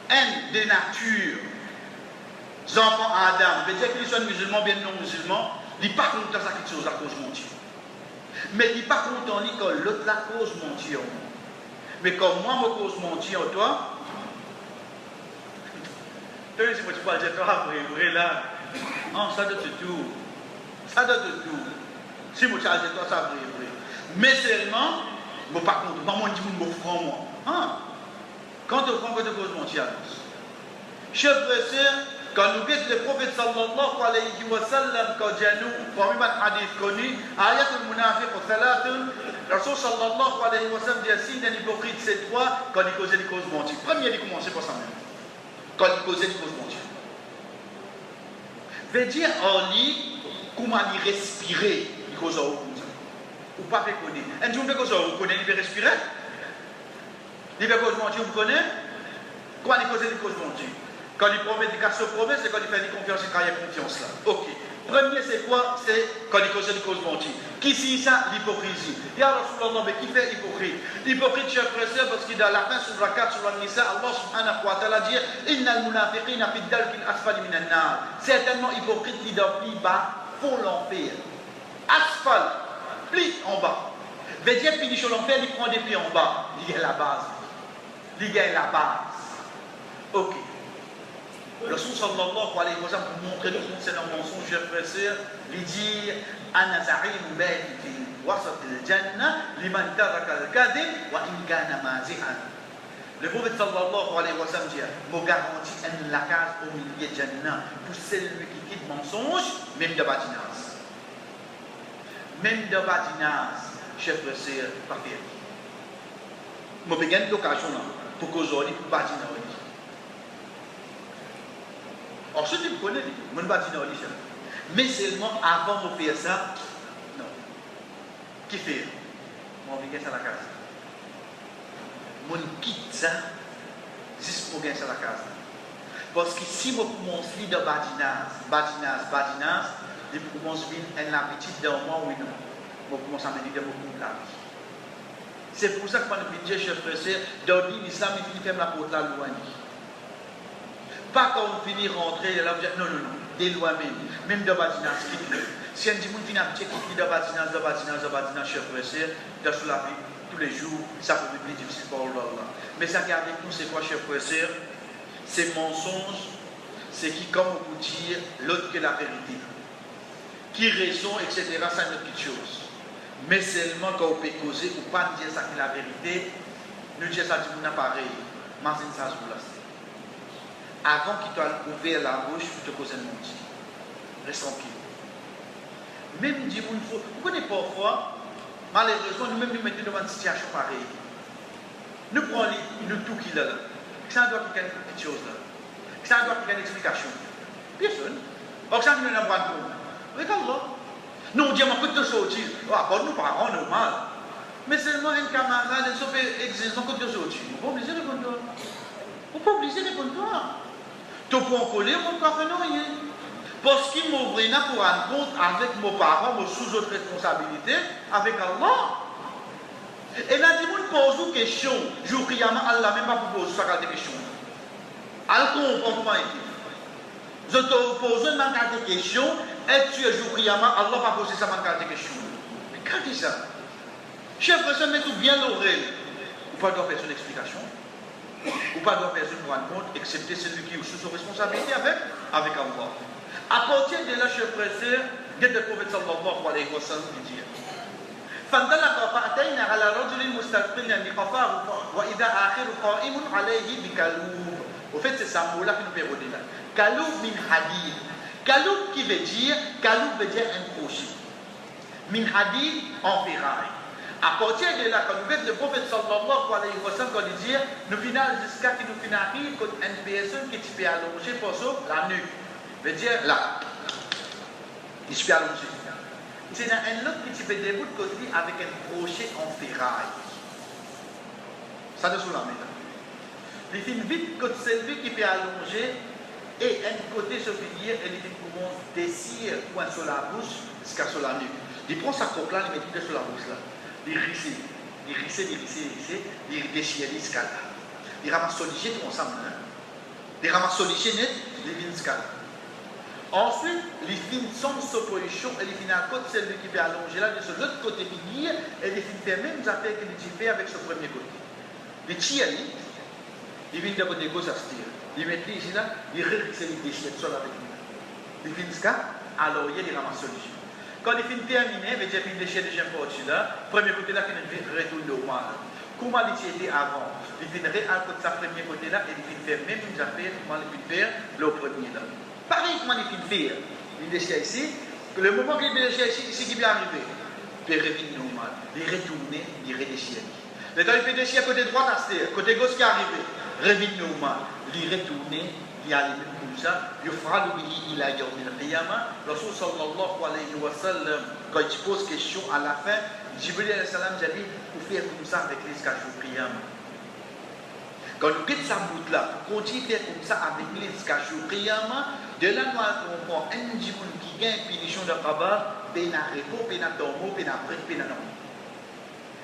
un des natures, les enfants Adam, veut dire qu'ils soient musulmans, bien non musulmans, ils ne sont pas contents de quelque chose à cause de mentir. Mais ils ne sont pas contents que l'autre la cause mentir. Mais comme moi, je cause mentir, toi, tu sais, si tu parles de toi, vrai là, ça doit être tout. Ça doit être tout. Si je charge de toi, ça vrai. Mais seulement, je ne suis pas content. Moi, je dis que je prends moi. Quand tu prends, tu causes mentir. Chers frères et sœurs, quand nous vêtons le prophète sallallahu alayhi wa sallam, quand nous, parmi les hadiths connus, ayat al-munafiq wa thalatun, Rasul sallallahu alayhi wa sallam dit ainsi, d'un hypocrite, c'est trois, quand il causait des causes mentir. Premier, il commençait par ça même. Quand il causait des causes mentir. Veut dire, en lui, comment il respirer, il cause comme ça. Ou pas fait connaître. Un jour, vous connaissez, il peut respirer. Il peut cause mentir, vous connaissez. Comment il causait des causes mentir. Quand il promet des cas se promet, c'est quand il fait des confiances, il travaille confiance là. Ok. Premier, c'est quoi? C'est quand il cause des causes mentir. Qui signe ça? L'hypocrisie. Il y a Rasulallah, mais qui fait hypocrite? L'hypocrite, chers frères et sœurs, parce qu'il a la fin sur la 4, sur la Nisa, Allah subhanahu wa ta'ala dit Inna al-munafiqina fi dalkil asfali minan nar. Certainement, hypocrite, il doit plus bas, font l'enfer. Asphal, pli en bas. Veut dire, fini sur l'enfer, il prend des plis en bas. Il y a la base. Il y a la base. Ok. Le Rasul sallallahu alayhi wa sallam, pour montrer nous concernant le mensonge, chers frères et sœurs, il dit Ana za'im bayti fi wasat al-jannah liman taraka al-kadhib wa in kana mazi'an. Le prophète sallallahu alayhi wa sallam dit me garantit la case au milieu de Jannah pour celui qui quitte mensonge, même de badinage. Même de badinage, chers frères et sœurs, pas faire. Je vais gagner l'occasion pour qu'aujourd'hui, pour badinage. Ensuite, vous connaissez, je ne vais pas dire ça. Mais seulement avant de faire ça, non. Qui fait? Je vais ça à la case. Je quitte ça juste pour gagner ça à la case. Parce que si je commence à faire badinage, je commence à faire une habitude dans moi ou non. Je commence à me dire beaucoup de la vie. C'est pour ça que quand je dis, chers frères et sœurs, dans l'islam, il finit faire la porte là loin. Pas quand on finit rentrer, là, non, des lois même de badinage, quitte-le. Si un dimanche finit un petit quitte de badinage, chers frères et sœurs, dans la vie, tous les jours, ça peut être plus difficile pour Allah. Mais ça qui est avec nous, c'est quoi, chers frères et sœurs? C'est mensonge, c'est qui, comme on peut dire, l'autre que la vérité. Qui raison, etc., ça c'est une petite chose. Mais seulement quand on peut causer, ou pas dire ça qui est la vérité, nous disons ça, du monde pareil, Martin Sazoula. Avant qu'il t'ait ouvert la bouche pour te causer un mentir. Reste tranquille. Même dit, vous connaissez parfois, malheureusement, nous-mêmes nous mettons dans une situation pareille. Nous prenons le tout qu'il a là. Ça doit qu'il y ait une petite chose là. Ça doit qu'il y ait une explication. Personne. Or, ça nous n'en prend pas. Regarde là. Nous, on dit, on peut te sortir. Bon, nous parents, normal. Mais seulement un camarade, il se fait exister, on peut te sortir. Vous ne pouvez pas obliger de répondre. Vous ne pouvez pas obliger de répondre. Tu peux en coller, mon papa, non, rien. Parce qu'il m'ouvre pour un compte avec mes parents, sous autre responsabilité, avec Allah. Et là, si vous posez une question, je vous prie à Allah, même pas pour poser cette question. Allah comprend comment il dit. Je te pose une question, et tu es je vous prie à Allah, pas poser cette question. Mais quand il dit ça, chef, ça met tout bien l'oreille. Vous ne pouvez pas faire son explication. Ou pas doit personne pour rendre compte, excepté celui qui est sous son responsabilité avec Allah. À partir de là, chers frères et sœurs, il y a le prophète sallallahu alayhi wa sallam qui dit فانطلق فأتينا على رجل مستقبل بقفاه وإذا آخر قائم عليه بكلوب. Au fait, c'est ça mot-là qui nous fait redire là. Kaloub min hadid. Kaloub qui veut dire, kaloub veut dire un crochet. Min hadid en ferraille. À partir de là, quand nous voyons le prophète sallallahu alayhi wa sallam, quand il dit, nous finissons jusqu'à ce que nous finissions comme une personne qui peut allonger pour ça, la nuque. Veut dire là, il peut allonger. C'est un autre qui peut débuter côté avec un crochet en ferraille. Ça de sous la main. Il finit vite que celui qui peut allonger et un côté se finir et il commence à descendre point sur la bouche jusqu'à sur la nuque. Il prend sa coupe là, il met sur la bouche là. Il risse, il déchire jusqu'à là. Il ramasse sollicé tout ensemble. Il ramasse sollicé net, il vient jusqu'à là. Ensuite, il finit sans opposition et il finit à côté celui qui peut allonger là, de l'autre côté finir et il finit faire même affaires qu'il fait avec ce premier côté. Il tire, il vient de côté gauche à se tirer. Il met ici là, il risse, il déchire le sol avec lui. Il finit jusqu'à alors il ramasse sollicé. Quand il finit terminé, il veut dire qu'il déchire déjà un peu là, premier côté là, il retourne normal. Comment il était avant? Il finit à côté de sa premier côté là et il finit faire même une affaire, comment il finit faire le premier là. Pareil, comment il finit faire? Il déchire ici, le moment qu'il déchire ici, c'est qui vient arriver. Il revient normal, il retourne, il redéchire. Le temps il fait déchirer côté droit, côté gauche qui est arrivé, revient normal, il retourne, il allait même comme ça, il fera le pays, il a gardé le qiyamah. Rasul sallallahu alayhi wa sallam, quand il pose question à la fin, Jibril alayhi salam dit, pour faire comme ça avec les escachos qiyamah. Quand nous quittons sa bout là, pour continuer à faire comme ça avec les escachos qiyamah, de là nous comprend un djibun qui gagne une punition de rabat, peine à repos, peine à tombeau, peine à prêtre, peine à non.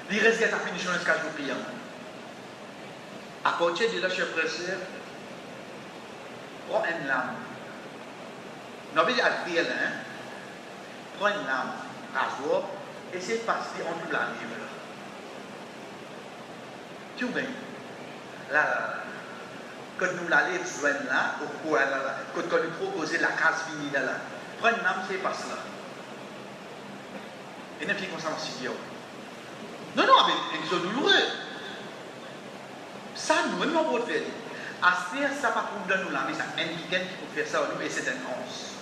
Il reste à la punition de l'escachos qiyamah. À partir de là, chers frères et sœurs, prends une lame. Non, mais il y a le fil, hein. Prends une lame, rasoir, et c'est passer en tout la livre. Tu vois, là, quand nous l'allons joindre là, quand nous proposons la case finie là, prends une lame, c'est pas cela. Et ne fais comme ça en studio. Non, non, mais c'est douloureux. Ça, nous, même on peut faire. À faire ça, pas pour nous la mais ça indique qu'il faut faire ça, nous, et c'est un os.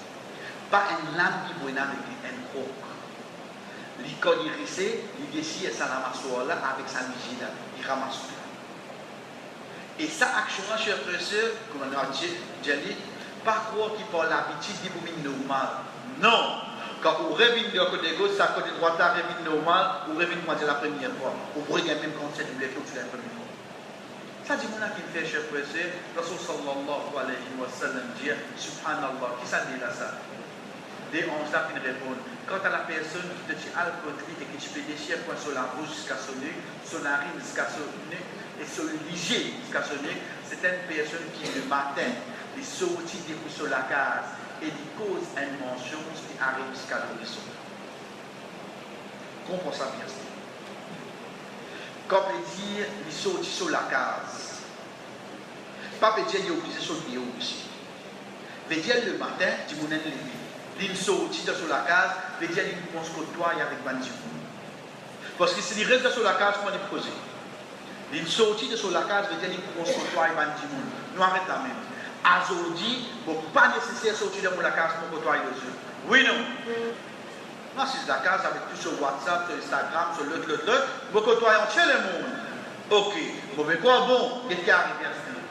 Pas une lame qui peut être avec un croc. Il colle, il risse, il déchire sa lame là avec sa vigile, il ramasse tout. Et ça, action, chers frères et sœurs, comme on a dit, pas croire qu'il parle l'habitude d'y normal. Non! Quand vous revenez de côté gauche, ça côté droit, ça revient normal, vous revenez comme la première fois. Vous pourrez gagner même quand c'est du lait, c'est la première fois. Ça dit, mon qui fait, chers frères et sœurs, Rasul sallallahu alayhi wa sallam dit, subhanallah, qui ça dit là ça? Des 11 là qui répondent. Quant à la personne qui te tient à côté et qui te fait déchirer point sur la bouche jusqu'à son nez, son narine jusqu'à son nez et son liger jusqu'à son nez, c'est une personne qui le matin, il sortit des coups sur la case et il cause une mention qui arrive jusqu'à l'horizon. Comprends ça bien. Comme dire, il sortit sur la case. Pas peut dire, il est obligé sur le pied aussi. Veut dire le matin, tu m'en es levé. Il sortit sur la case, veut dire qu'il commence à côtoyer avec Bandi. Parce que s'il reste sur la case, comment il poser? Il sortit sur la case, veut dire qu'il commence à côtoyer Bandi. Nous arrêtons là même. Aujourd'hui, pas nécessaire de sortir de la case pour côtoyer les yeux. Oui, non. Non, c'est la case avec tout sur WhatsApp, sur Instagram, sur l'autre, vous côtoyez chez le monde. Ok, bon, mais quoi bon? Qu'est-ce qui arrive à ce moment?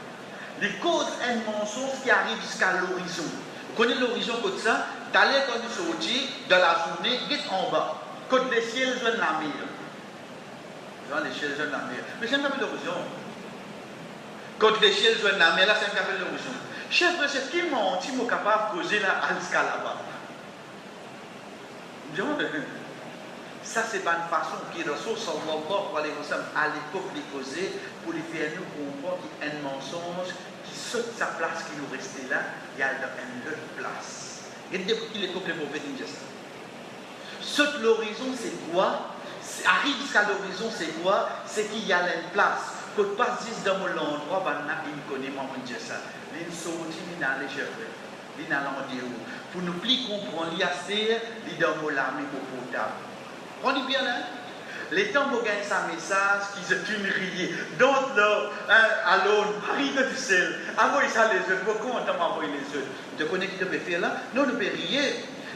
Les causes un mensonge qui arrive jusqu'à l'horizon. Vous connaissez l'horizon comme ça? D'aller quand vous sortez dans la journée, vite en bas. Quand les ciels jeunes la mer. Les ciels jeunes la mer. Mais c'est un peu l'horizon. Quand les ciels jeunes la mer, là, c'est un peu l'horizon. Chef, c'est qui m'a capable de causer là jusqu'à là-bas? Ça, c'est pas une façon qui est Rasul sallallahu alayhi wa sallam à l'époque les causer pour les faire nous comprendre qu'il y a un mensonge qui saute sa place qui nous restait là, il y a une autre place. Et depuis l'époque, les mauvais disent ça. Saute l'horizon, c'est quoi? Arrive jusqu'à l'horizon, c'est quoi? C'est qu'il y a une place. Quand tu passes dans l'endroit, il connaît moi, on dit ça. Il sortit, il a les cheveux. Il a l'endroit. Pour nous plus comprendre, il y a ces, il dans mon lame potable. On dit bien là? Les temps où gagne sa message, qui se tunerie, donc là, alors, Paris de sel, envoyez ça les autres, pourquoi on t'a envoyé les autres? Tu connais qui te peut faire là? Non, ne peut rien.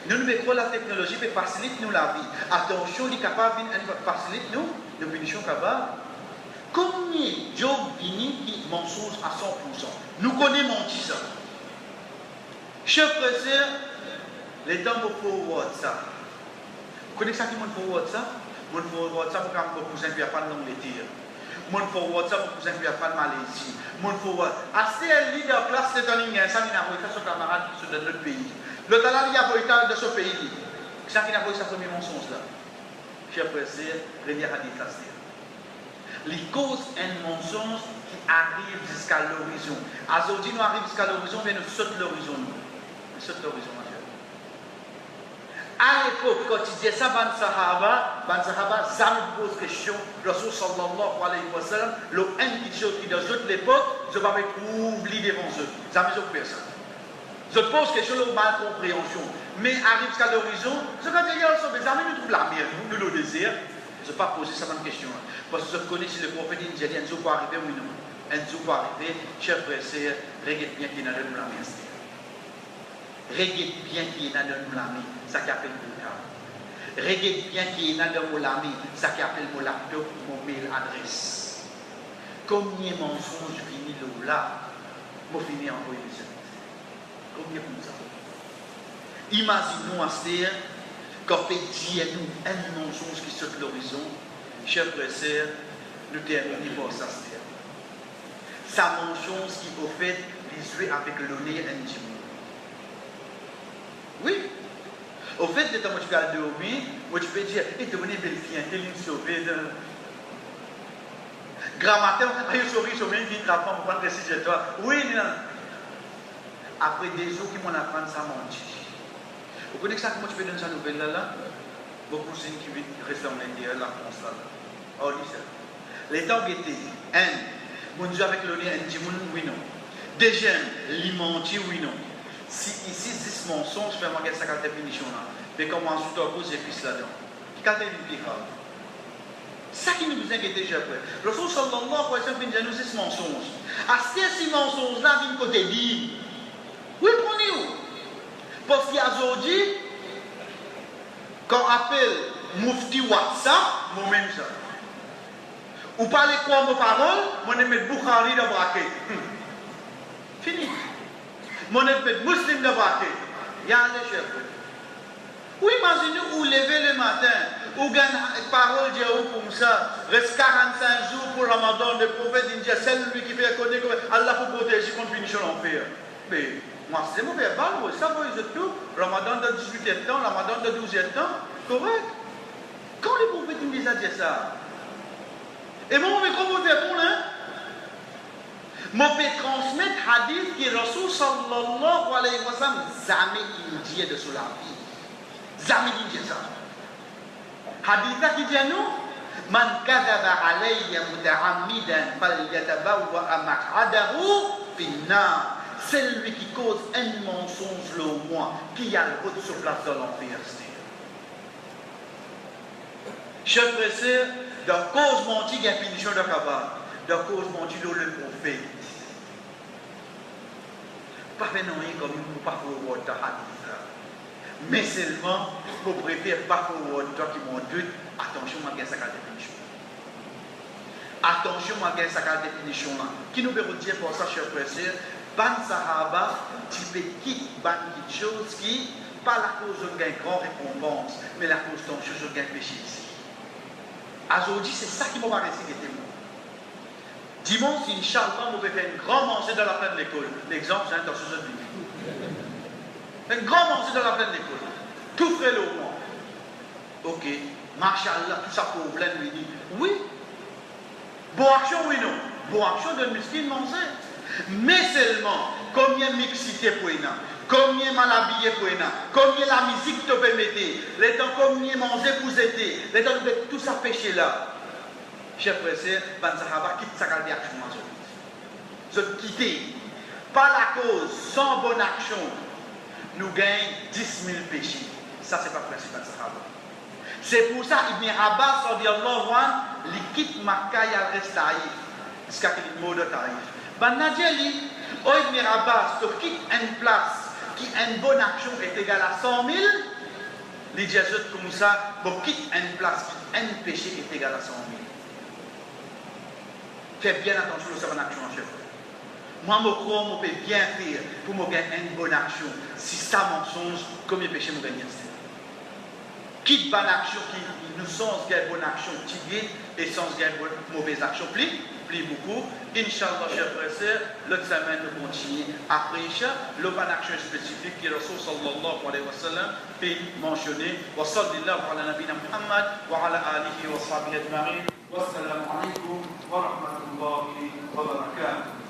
Nous nous mettons la technologie pour faciliter nous la vie. Attention, il est capable de faciliter nous, de punition capable. Combien de Job vini qui mensonge à 100%? Nous connaissons menti ça. Chef frère, les temps pour forward ça. Vous connaissez ça qui m'a forward ça? Mon forward ça pour que mon cousin puisse pas de l'Angleterre. Mon forward ça pour que mon cousin puisse pas de Malaisie. Mon forward. Assez un leader classe c'est un lien, ça il n'a pas fait son camarade qui sont dans notre pays. L'autre là il a pas de ce pays. Ça qui n'a pas ça premier mensonge là. Chef frère, René a dit ça. Les causes un mensonge qui arrive jusqu'à l'horizon. Aujourd'hui, nous arrivons jusqu'à l'horizon, mais nous sautons l'horizon. Nous sautons l'horizon, mon Dieu. À l'époque, quand il disait ça, Ban Sahaba, ça me pose question. Le Rasul sallallahu alayhi wa sallam, le un qui dit dans toute l'époque, je vais me trouver devant eux. Ça me fait ça. Je pose question de mal compréhension. Mais arrive jusqu'à l'horizon, je vais dire, mes amis, nous trouvent la mer, nous le désir. Je ne vais pas poser cette question. Parce que je connais si le prophète dit un jour va arriver, oui, non. Un jour va arriver, cher frère, c'est regarde bien qu'il y en a de nous la main. Regarde bien qu'il y en a de nous la main. Ça qui appelle mon cas. Regarde bien qu'il y en a de nous la main. Ça qui appelle mon laptop, mon mail adresse. Combien de mensonges finis là, je finis en religion. Combien comme ça? Imaginons à ce quand fait dire nous un mensonge qui saute l'horizon, chers frères et sœurs, nous terminons par ça. Ça mensonge qui au fait les jouer avec l'honneur intime. Oui. Au fait, de temps où tu vas dormir, moi tu peux dire, et tu es belle fille, tu es sauvée de. Grand matin, je souris, je viens de t'apprendre pour prendre des de toi. Oui, non. Après des jours qui m'ont appris ça mentir. Vous connaissez ça, comment tu peux donner sa nouvelle là? Beaucoup de gens qui restent en l'intérieur de la France là. Oh, dis ça. Les temps étaient, mon Dieu avec l'honneur intime, oui, non. Deuxième, l'immentir, oui, non. Si ici, 10 mensonges, je fais manquer sa carte de punition là. Mais comme ensuite, on cause, j'ai pris là-dedans. Qui a été plus grave? Ça qui nous inquiète déjà après. Le Rasul sallallahu alayhi wa sallam dit nous 10 mensonges. À ces mensonges là, viennent côté dit. Oui, prenez-vous. Parce qu'aujourd'hui, quand on appelle Moufti WhatsApp, moi-même ça. Ou parlez quoi vos paroles, moi je mets Bukhari dans le braquet. Fini. Moi je mets Muslim dans le braquet. Il y a un chef. Ou imaginez vous levez le matin, ou gagnez une parole de comme ça, reste 45 jours pour le Ramadan, le prophète dit c'est lui qui fait connaître Allah pour protéger contre punition l'enfer. Mais moi, c'est mauvais verbal, ça vous êtes tout. Ramadan de 18 ans, Ramadan de 12 ans, correct. Quand les prophètes me disent ça, et moi, mais comment vous faites pour là? Moi, je peux transmettre hadith qui Rasul sallallahu alayhi wa sallam jamais il dit de sur la vie. Jamais il dit ça. Hadith qui dit à nous, man kadaba alayya muta'ammidan falyatabawwa maq'adahu fin-nar. C'est lui qui cause un mensonge le moi, qui a le haut sur place dans l'enfer. Chers frères et sœurs, dans cause mentie, il y a une punition de Kaba. Dans cause mentie, il y a le prophète. Pas faire non comme nous, pas pour le hadith. Mais seulement, pour préférer pas pour le qui m'ont dit, attention, moi, il y a sa définition. Attention, moi, il y a sa définition là. Qui nous veut dire pour ça, chers frères et sœurs? Ban Sahaba, tu peux quitter quelque chose qui, pas la cause de gain grand récompense, mais la cause de chose de gain péché ici. Aujourd'hui, c'est ça qui m'a paraissé qui était moi. Dimanche, Inch'Allah, on va faire un grand manger dans la fin de l'école. L'exemple, c'est un dans ce de un grand manger dans la fin de l'école. Tout frais le moins. Ok, Masha'Allah, tout ça pour plein lui dit oui. Bon action, oui, non. Bon action de muskin manger. Mais seulement, combien de mixité pour y combien mal habillé pour y combien la musique te permettait, les temps combien manger pour aider, les temps de tout ça péché là. Chers frères et sœurs, Ban Sahaba quitte sa carrière action. Je quitte, pas la cause, sans bonne action, nous gagnons 10 000 péchés. Ça, c'est pas le principe Ban Sahaba. C'est pour ça Ibn Abbas, il quitte Makkah et il reste Taïf. Jusqu'à qu'il y ait mot de Taïf. Ben Nadjeli, Ibn Abbas, tu quittes une place qui a une bonne action est égale à 100 000, les jésuites comme ça, bon, quitte une place, quitte un péché qui est égal à 100 000. Faites bien attention à cette action, chef. Moi, je crois que je peux bien faire pour me gagner une bonne action. Si ça mensonge, combien de péchés je gagne? Quitte bonne action qui nous sens une bonne action qui guide et sans une mauvaise action plie beaucoup. Inch'Allah, chers frères et sœurs, l'autre semaine nous continuons après Isha, le bonne action spécifique qui est Rasul sallallahu alayhi wa sallam fait mentionner. Wa sallallahu ala nabina Muhammad wa ala alihi wa sahbihi ajma'in. Wassalamu alaikum wa rahmatullahi wa barakatuh.